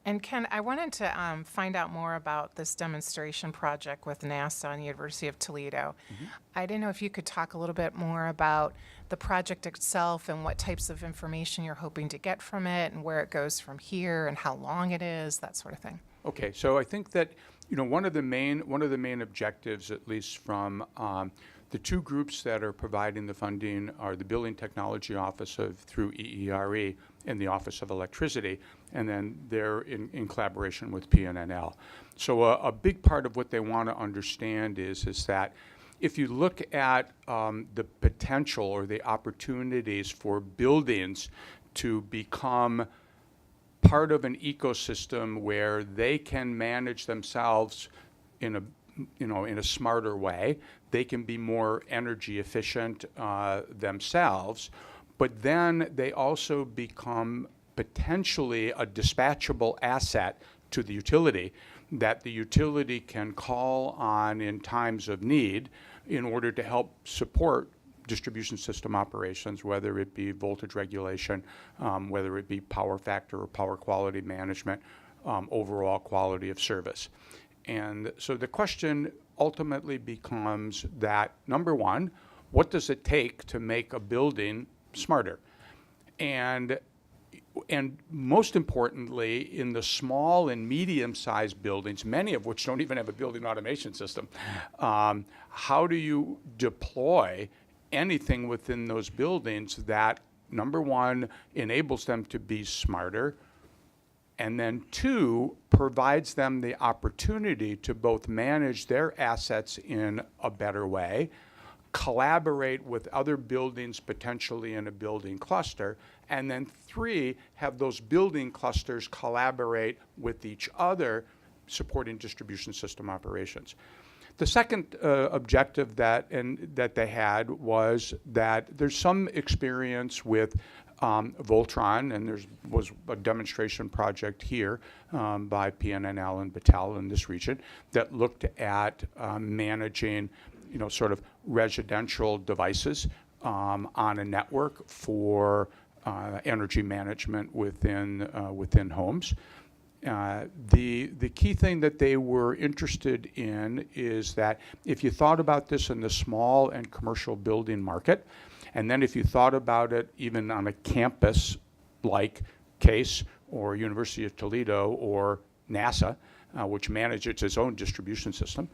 And Ken, I wanted to find out more about this demonstration project with NASA and the University of Toledo. Mm-hmm. I didn't know if you could talk a little bit more about the project itself and what types of information you're hoping to get from it and where it goes from here and how long it is, that sort of thing. Okay, so I think that one of the main objectives, at least from the two groups that are providing the funding, are the Building Technology Office through EERE and the Office of Electricity, and then they're in collaboration with PNNL. So a big part of what they want to understand is that if you look at the potential or the opportunities for buildings to become part of an ecosystem where they can manage themselves in a smarter way, they can be more energy efficient themselves, but then they also become potentially a dispatchable asset to the utility that the utility can call on in times of need in order to help support distribution system operations, whether it be voltage regulation, whether it be power factor or power quality management, overall quality of service. And so the question ultimately becomes that, number one, what does it take to make a building smarter? And most importantly, in the small and medium-sized buildings, many of which don't even have a building automation system, how do you deploy anything within those buildings that, number one, enables them to be smarter, and then two, provides them the opportunity to both manage their assets in a better way, collaborate with other buildings potentially in a building cluster, and then three, have those building clusters collaborate with each other, supporting distribution system operations. The second objective that they had was that there's some experience with Voltron, and there was a demonstration project here by PNNL and Battelle in this region that looked at managing, sort of residential devices on a network for energy management within homes. The key thing that they were interested in is that if you thought about this in the small and commercial building market, and then if you thought about it even on a campus like Case or University of Toledo or NASA, which manages its own distribution system,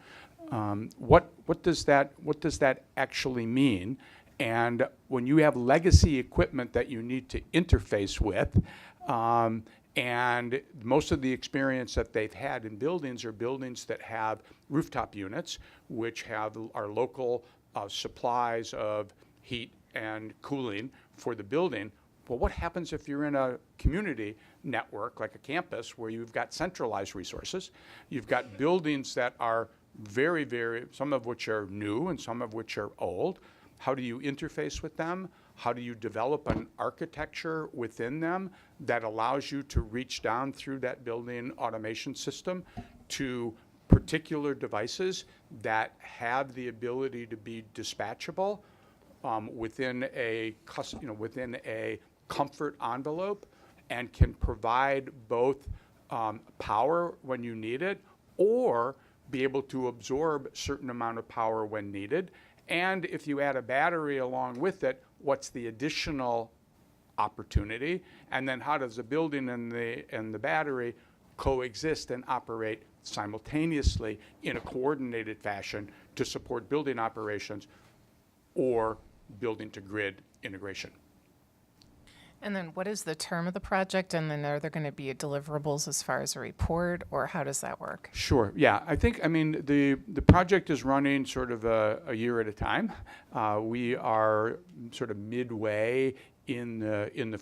what does that actually mean? And when you have legacy equipment that you need to interface with, and most of the experience that they've had in buildings are buildings that have rooftop units, which have our local supplies of heat and cooling for the building. Well, what happens if you're in a community network like a campus where you've got centralized resources? You've got buildings that are very, very, some of which are new and some of which are old. How do you interface with them? How do you develop an architecture within them that allows you to reach down through that building automation system to particular devices that have the ability to be dispatchable within a comfort envelope and can provide both power when you need it or be able to absorb a certain amount of power when needed. And if you add a battery along with it, what's the additional opportunity? And then how does the building and the battery coexist and operate simultaneously in a coordinated fashion to support building operations or building to grid integration? And then what is the term of the project? And then are there going to be deliverables as far as a report, or how does that work? Sure. Yeah, the project is running sort of a year at a time. We are sort of midway in the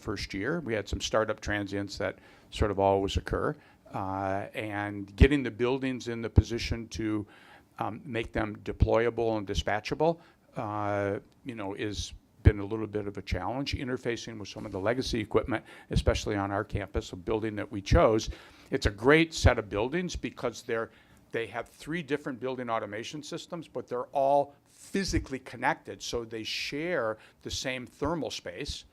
first year. We had some startup transients that sort of always occur, and getting the buildings in the position to make them deployable and dispatchable, is been a little bit of a challenge. Interfacing with some of the legacy equipment, especially on our campus, a building that we chose. It's a great set of buildings because they have 3 different building automation systems, but they're all physically connected, so they share the same thermal space,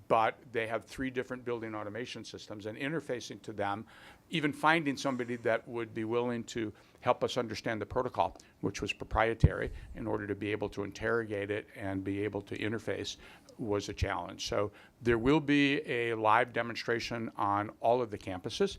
but they have 3 different building automation systems, and interfacing to them, even finding somebody that would be willing to help us understand the protocol, which was proprietary, in order to be able to interrogate it and be able to interface, was a challenge. So there will be a live demonstration on all of the campuses,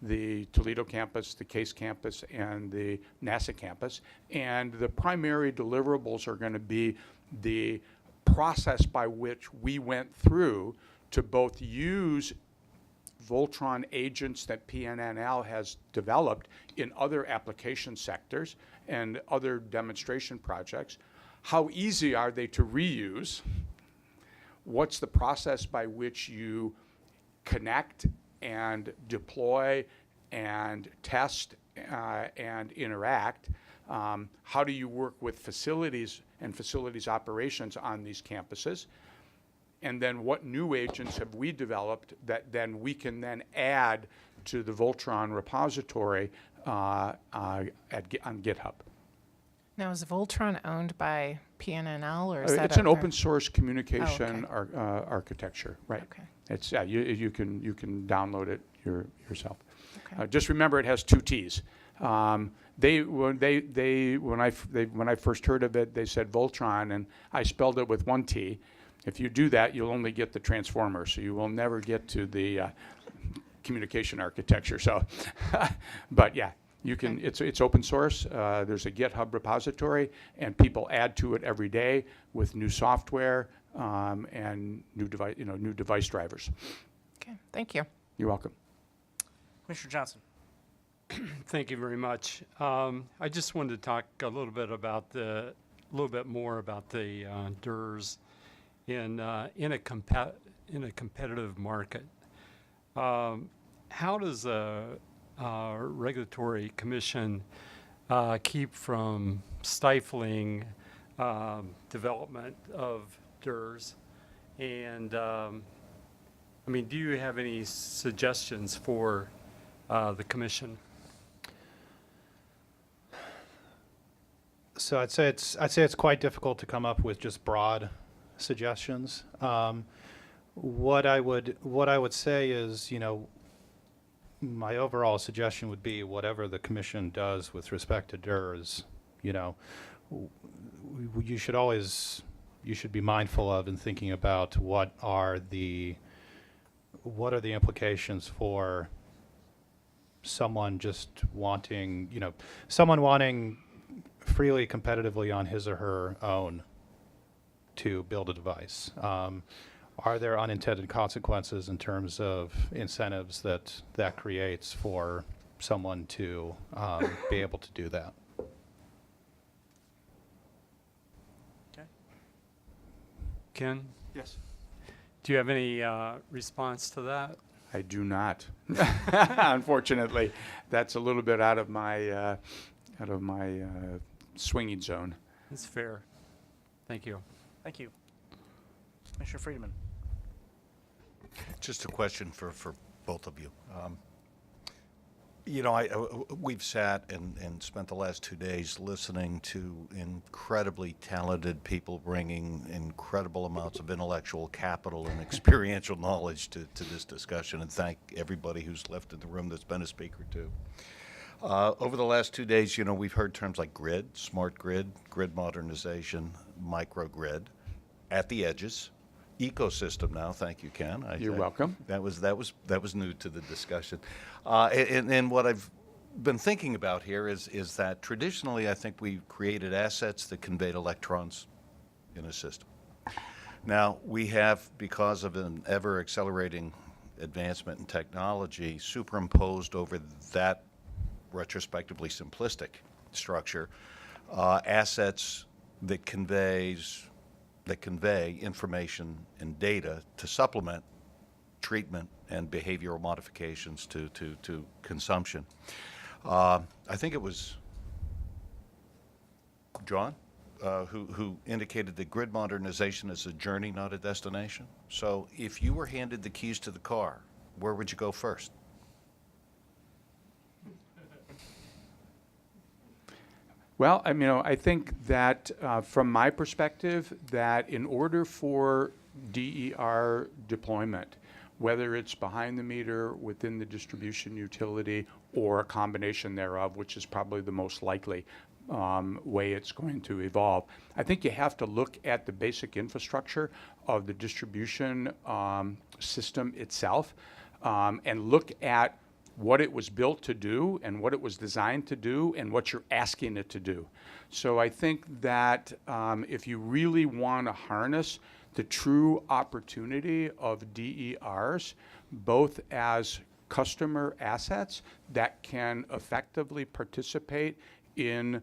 the Toledo campus, the Case campus, and the NASA campus. And the primary deliverables are going to be the process by which we went through to both use Voltron agents that PNNL has developed in other application sectors and other demonstration projects. How easy are they to reuse? What's the process by which you connect and deploy and test and interact? How do you work with facilities and facilities operations on these campuses? And then what new agents have we developed that then we can then add to the Voltron repository on GitHub? Now, is Voltron owned by PNNL, or is that It's an open source communication architecture, right? Okay. It's you can download it yourself. Okay. Just remember, it has 2 T's. When I first heard of it, they said Voltron, and I spelled it with 1 T. If you do that, you'll only get the transformer, so you will never get to the communication architecture. So, but yeah, you can. It's open source. There's a GitHub repository, and people add to it every day with new software and new device drivers. Okay, thank you. You're welcome. Commissioner Johnson. Thank you very much. I just wanted to talk a little bit more about the DERs in a competitive market. How does a regulatory commission keep from stifling development of DERs? And I mean, do you have any suggestions for the commission? So I'd say it's quite difficult to come up with just broad suggestions. What I would say is, my overall suggestion would be whatever the commission does with respect to DERs, you should be mindful of and thinking about what are the implications for someone just wanting, someone wanting freely, competitively on his or her own to build a device. Are there unintended consequences in terms of incentives that creates for someone to be able to do that? Okay. Ken, Yes. do you have any response to that? I do not. Unfortunately, that's a little bit out of my swinging zone. That's fair. Thank you. Thank you. Commissioner Friedman. Just a question for both of you. We've sat and spent the last 2 days listening to incredibly talented people bringing incredible amounts of intellectual capital and experiential knowledge to this discussion, and thank everybody who's left in the room that's been a speaker too. Over the last 2 days, we've heard terms like grid, smart grid, grid modernization, microgrid, at the edges, ecosystem now. Thank you, Ken. You're welcome. That was new to the discussion. And what I've been thinking about here is that traditionally I think we created assets that conveyed electrons in a system. Now we have, because of an ever accelerating advancement in technology, superimposed over that retrospectively simplistic structure, assets that convey information and data to supplement treatment and behavioral modifications to consumption. I think it was John who indicated that grid modernization is a journey, not a destination. So if you were handed the keys to the car, where would you go first? Well, I think that from my perspective, that in order for DER deployment, whether it's behind the meter, within the distribution utility, or a combination thereof, which is probably the most likely way it's going to evolve, I think you have to look at the basic infrastructure of the distribution system itself and look at what it was built to do and what it was designed to do and what you're asking it to do. So I think that if you really want to harness the true opportunity of DERs, both as customer assets that can effectively participate in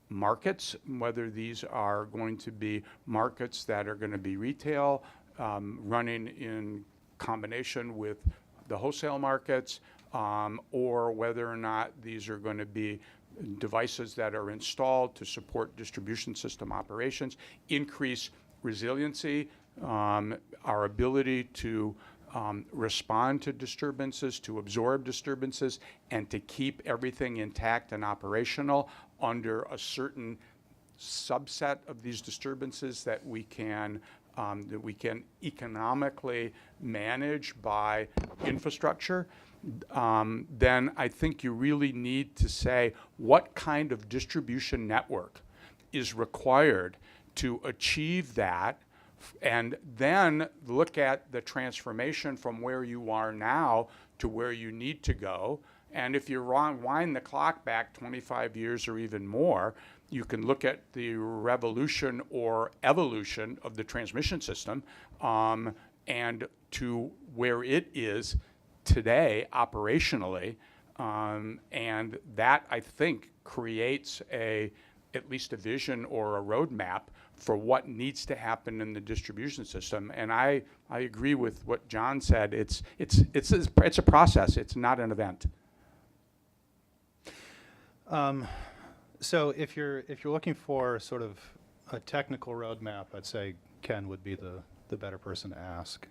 markets, whether these are going to be markets that are going to be retail, running in combination with the wholesale markets, or whether or not these are going to be devices that are installed to support distribution system operations, increase resiliency, our ability to respond to disturbances, to absorb disturbances, and to keep everything intact and operational under a certain subset of these disturbances that we can economically manage by infrastructure. Then I think you really need to say what kind of distribution network is required to achieve that, and then look at the transformation from where you are now to where you need to go. And if you wind the clock back 25 years or even more, you can look at the revolution or evolution of the transmission system and to where it is today operationally, and that I think creates at least a vision or a roadmap for what needs to happen in the distribution system. And I agree with what John said. It's a process. It's not an event. So if you're looking for sort of a technical roadmap, I'd say Ken would be the better person to ask.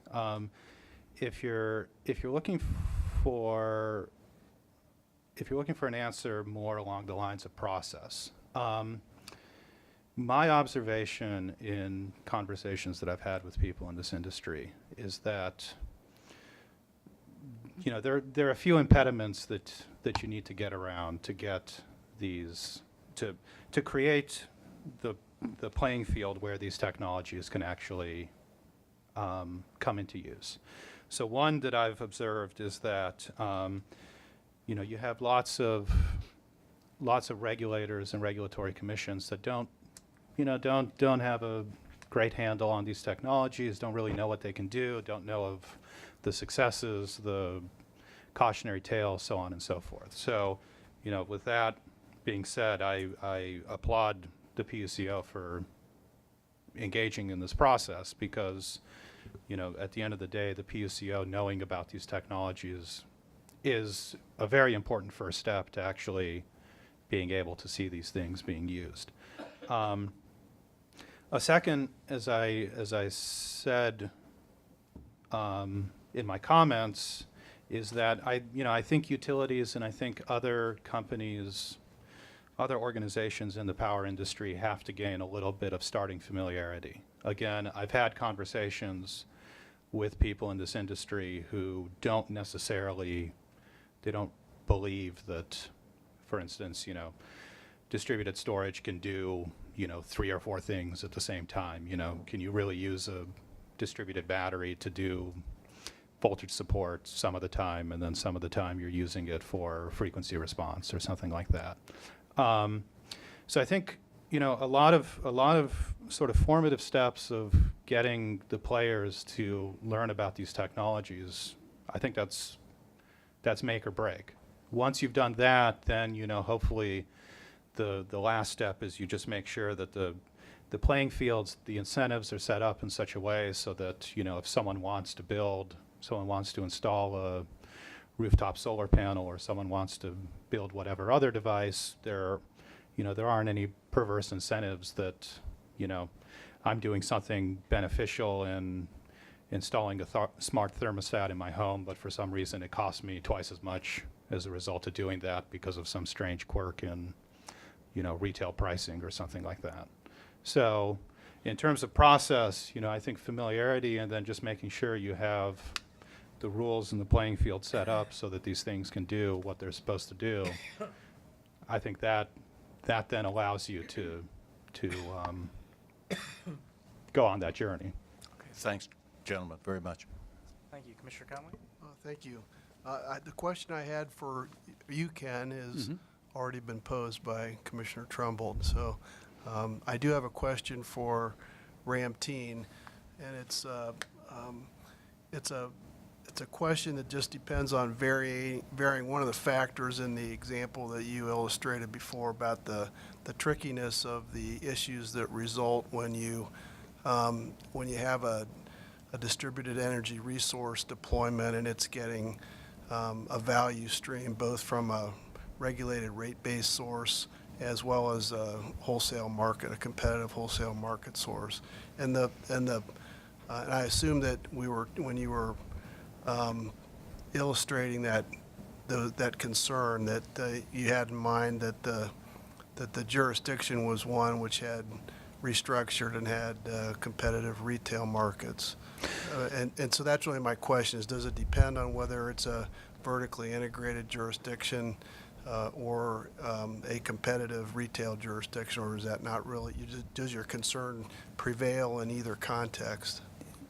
If you're looking for an answer more along the lines of process, my observation in conversations that I've had with people in this industry is that there are a few impediments that you need to get around to get these to create the playing field where these technologies can actually come into use. So one that I've observed is that you have lots of regulators and regulatory commissions that don't have a great handle on these technologies, don't really know what they can do, don't know of the successes, the cautionary tales, so on and so forth. So, with that being said, I applaud the PUCO for engaging in this process because, at the end of the day, the PUCO knowing about these technologies is a very important first step to actually being able to see these things being used. A second, as I said in my comments, is that I think utilities and I think other companies, other organizations in the power industry have to gain a little bit of starting familiarity. Again, I've had conversations with people in this industry who don't believe that, for instance, distributed storage can do 3 or 4 things at the same time. Can you really use a distributed battery to do voltage support some of the time, and then some of the time you're using it for frequency response or something like that? So I think a lot of sort of formative steps of getting the players to learn about these technologies, I think that's make or break. Once you've done that, then hopefully the last step is you just make sure that the playing fields, the incentives are set up in such a way so that if someone wants to install a rooftop solar panel, or someone wants to build whatever other device, there aren't any perverse incentives that I'm doing something beneficial in installing a smart thermostat in my home, but for some reason it costs me twice as much as a result of doing that because of some strange quirk in retail pricing or something like that. So in terms of process, I think familiarity and then just making sure you have the rules and the playing field set up so that these things can do what they're supposed to do, I think that then allows you to go on that journey. Okay, thanks, gentlemen, very much. Thank you. Commissioner Conley? Thank you. The question I had for you, Ken, is already been posed by Commissioner Trumbull. So I do have a question for Ramteen, and it's a question that just depends on varying one of the factors in the example that you illustrated before about the trickiness of the issues that result when you have a distributed energy resource deployment and it's getting a value stream both from a regulated rate-based source as well as a wholesale market, a competitive wholesale market source. And I assume that when you were illustrating that concern that you had in mind that the jurisdiction was one which had restructured and had competitive retail markets. And so that's really my question is, does it depend on whether it's a vertically integrated jurisdiction or a competitive retail jurisdiction, or is that not really, does your concern prevail in either context?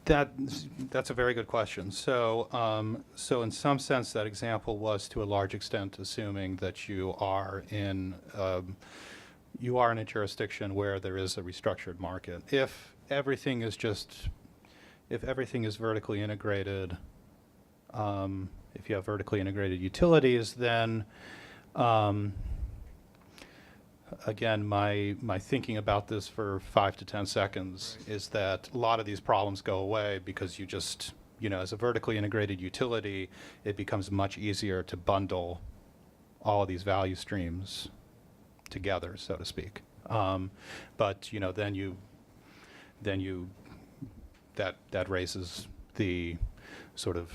That's a very good question. So, so in some sense, that example was to a large extent assuming that you are in a jurisdiction where there is a restructured market. If everything is vertically integrated, if you have vertically integrated utilities, then again, my thinking about this for 5 to 10 seconds is that a lot of these problems go away because you just, as a vertically integrated utility, it becomes much easier to bundle all of these value streams together, so to speak. But you know, that raises the sort of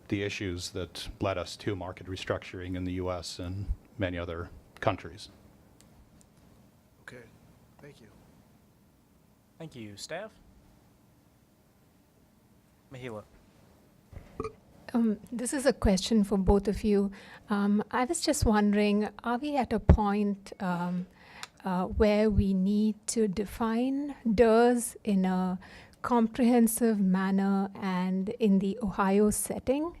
the issues that led us to market restructuring in the U.S. and many other countries. Okay, thank you. Thank you. Staff? Mahila. This is a question for both of you. I was just wondering, are we at a point where we need to define DERs in a comprehensive manner and in the Ohio setting?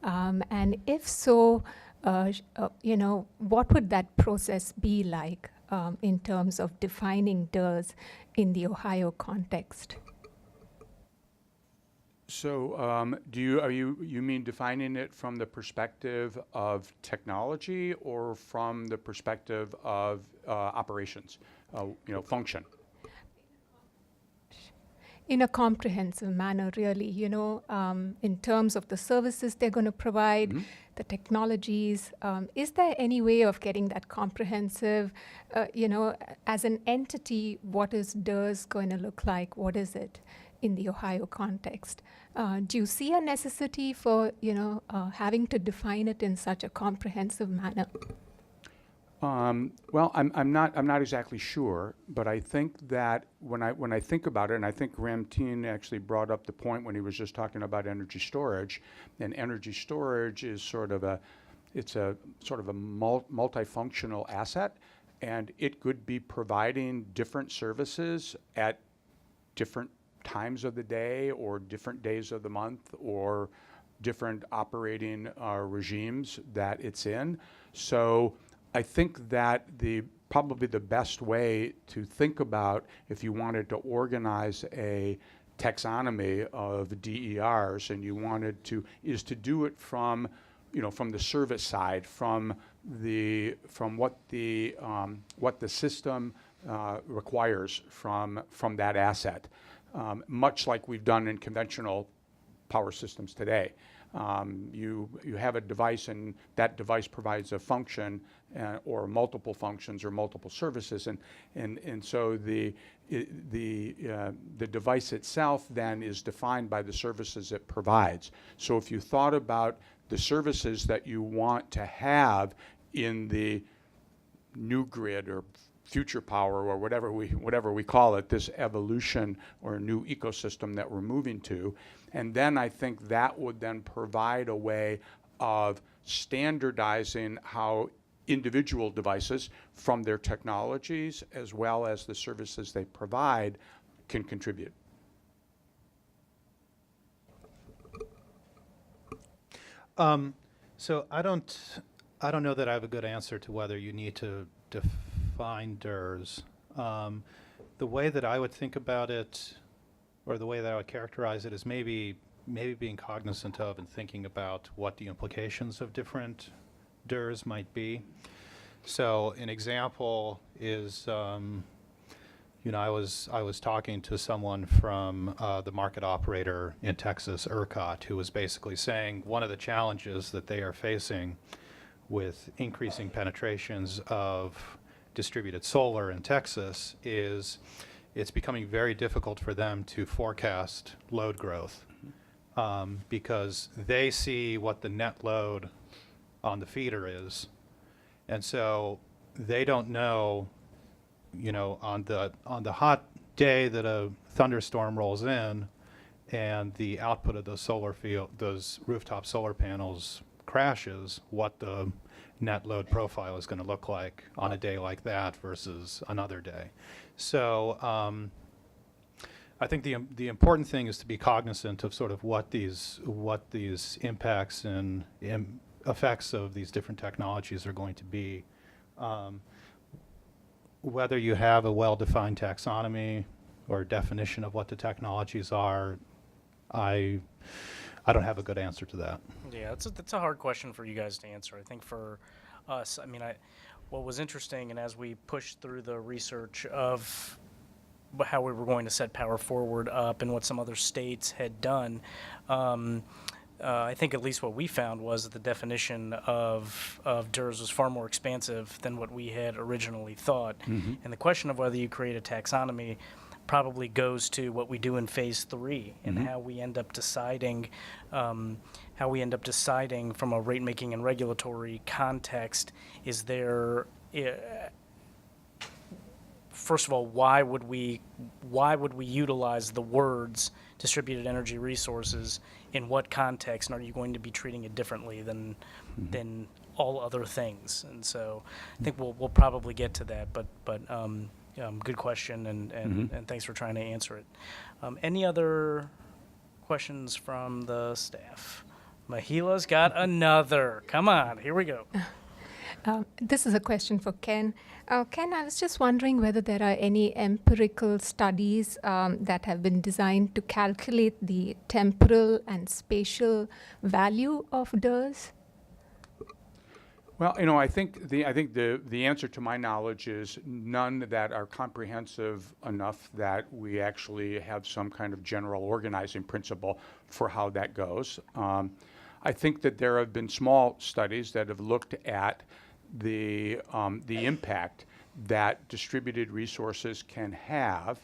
And if so, you know, what would that process be like in terms of defining DERs in the Ohio context? So you mean defining it from the perspective of technology or from the perspective of operations, function? In a comprehensive manner, really, you know, in terms of the services they're going to provide, the technologies. Is there any way of getting that comprehensive, you know, as an entity, what is DERS going to look like? What is it in the Ohio context? Do you see a necessity for, you know, having to define it in such a comprehensive manner? Well, I'm not exactly sure, but I think that when I think about it, and I think Ramteen actually brought up the point when he was just talking about energy storage, and energy storage is sort of a multifunctional asset, and it could be providing different services at different times of the day or different days of the month or different operating regimes that it's in. So I think that probably the best way to think about if you wanted to organize a taxonomy of DERs and you wanted to is to do it from the service side, from what the system requires from that asset, much like we've done in conventional power systems today. You have a device, and that device provides a function, or multiple functions, or multiple services, and so the device itself then is defined by the services it provides. So if you thought about the services that you want to have in the new grid or future power or whatever we call it, this evolution or new ecosystem that we're moving to. And then I think that would then provide a way of standardizing how individual devices from their technologies as well as the services they provide can contribute. So I don't know that I have a good answer to whether you need to define DERs. The way that I would think about it, or the way that I would characterize it, is maybe being cognizant of and thinking about what the implications of different DERs might be. So an example is, I was talking to someone from the market operator in Texas, ERCOT, who was basically saying one of the challenges that they are facing with increasing penetrations of distributed solar in Texas is it's becoming very difficult for them to forecast load growth because they see what the net load on the feeder is, and so they don't know, on the hot day that a thunderstorm rolls in and the output of those rooftop solar panels crashes, what the net load profile is going to look like on a day like that versus another day. So I think the important thing is to be cognizant of sort of what these impacts and effects of these different technologies are going to be. Whether you have a well-defined taxonomy or definition of what the technologies are, I don't have a good answer to that. Yeah, that's a hard question for you guys to answer. I think for us, what was interesting, and as we pushed through the research of how we were going to set Power Forward up and what some other states had done, I think at least what we found was that the definition of DERS was far more expansive than what we had originally thought. And the question of whether you create a taxonomy probably goes to what we do in phase 3 and how we end up deciding from a rate making and regulatory context. Is there first of all, why would we utilize the words distributed energy resources in what context, and are you going to be treating it differently than all other things? And so I think we'll probably get to that, but good question, and thanks for trying to answer it. Any other questions from the staff? Mahila's got another. Come on, here we go. This is a question for Ken. Ken, I was just wondering whether there are any empirical studies that have been designed to calculate the temporal and spatial value of DERS? Well, I think the answer to my knowledge is none that are comprehensive enough that we actually have some kind of general organizing principle for how that goes. I think that there have been small studies that have looked at the impact that distributed resources can have,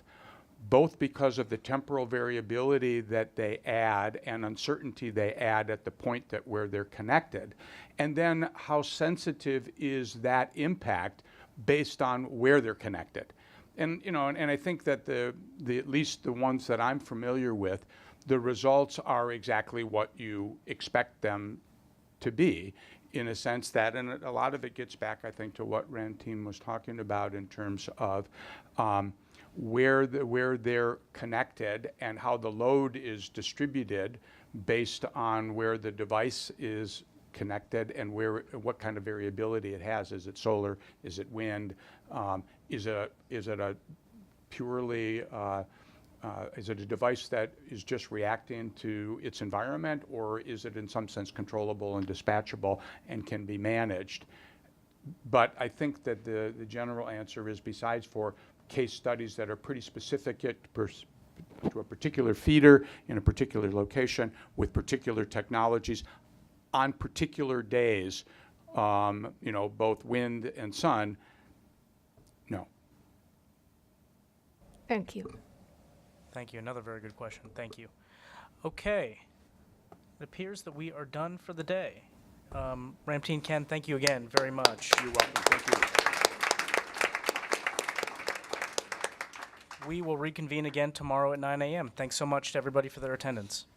both because of the temporal variability that they add and uncertainty they add at the point where they're connected, and then how sensitive is that impact based on where they're connected. And I think that the at least the ones that I'm familiar with, the results are exactly what you expect them to be, in a sense that, and a lot of it gets back, I think, to what Ramteen was talking about in terms of where they're connected and how the load is distributed based on where the device is connected and what kind of variability it has. Is it solar? Is it wind? Is it a purely is it a device that is just reacting to its environment, or is it in some sense controllable and dispatchable and can be managed? But I think that the general answer is, besides for case studies that are pretty specific to a particular feeder in a particular location with particular technologies on particular days, both wind and sun, no. Thank you. Thank you. Another very good question. Thank you. Okay. It appears that we are done for the day. Ramteen, Ken, thank you again very much. You're welcome. Thank you. We will reconvene again tomorrow at 9 a.m. Thanks so much to everybody for their attendance.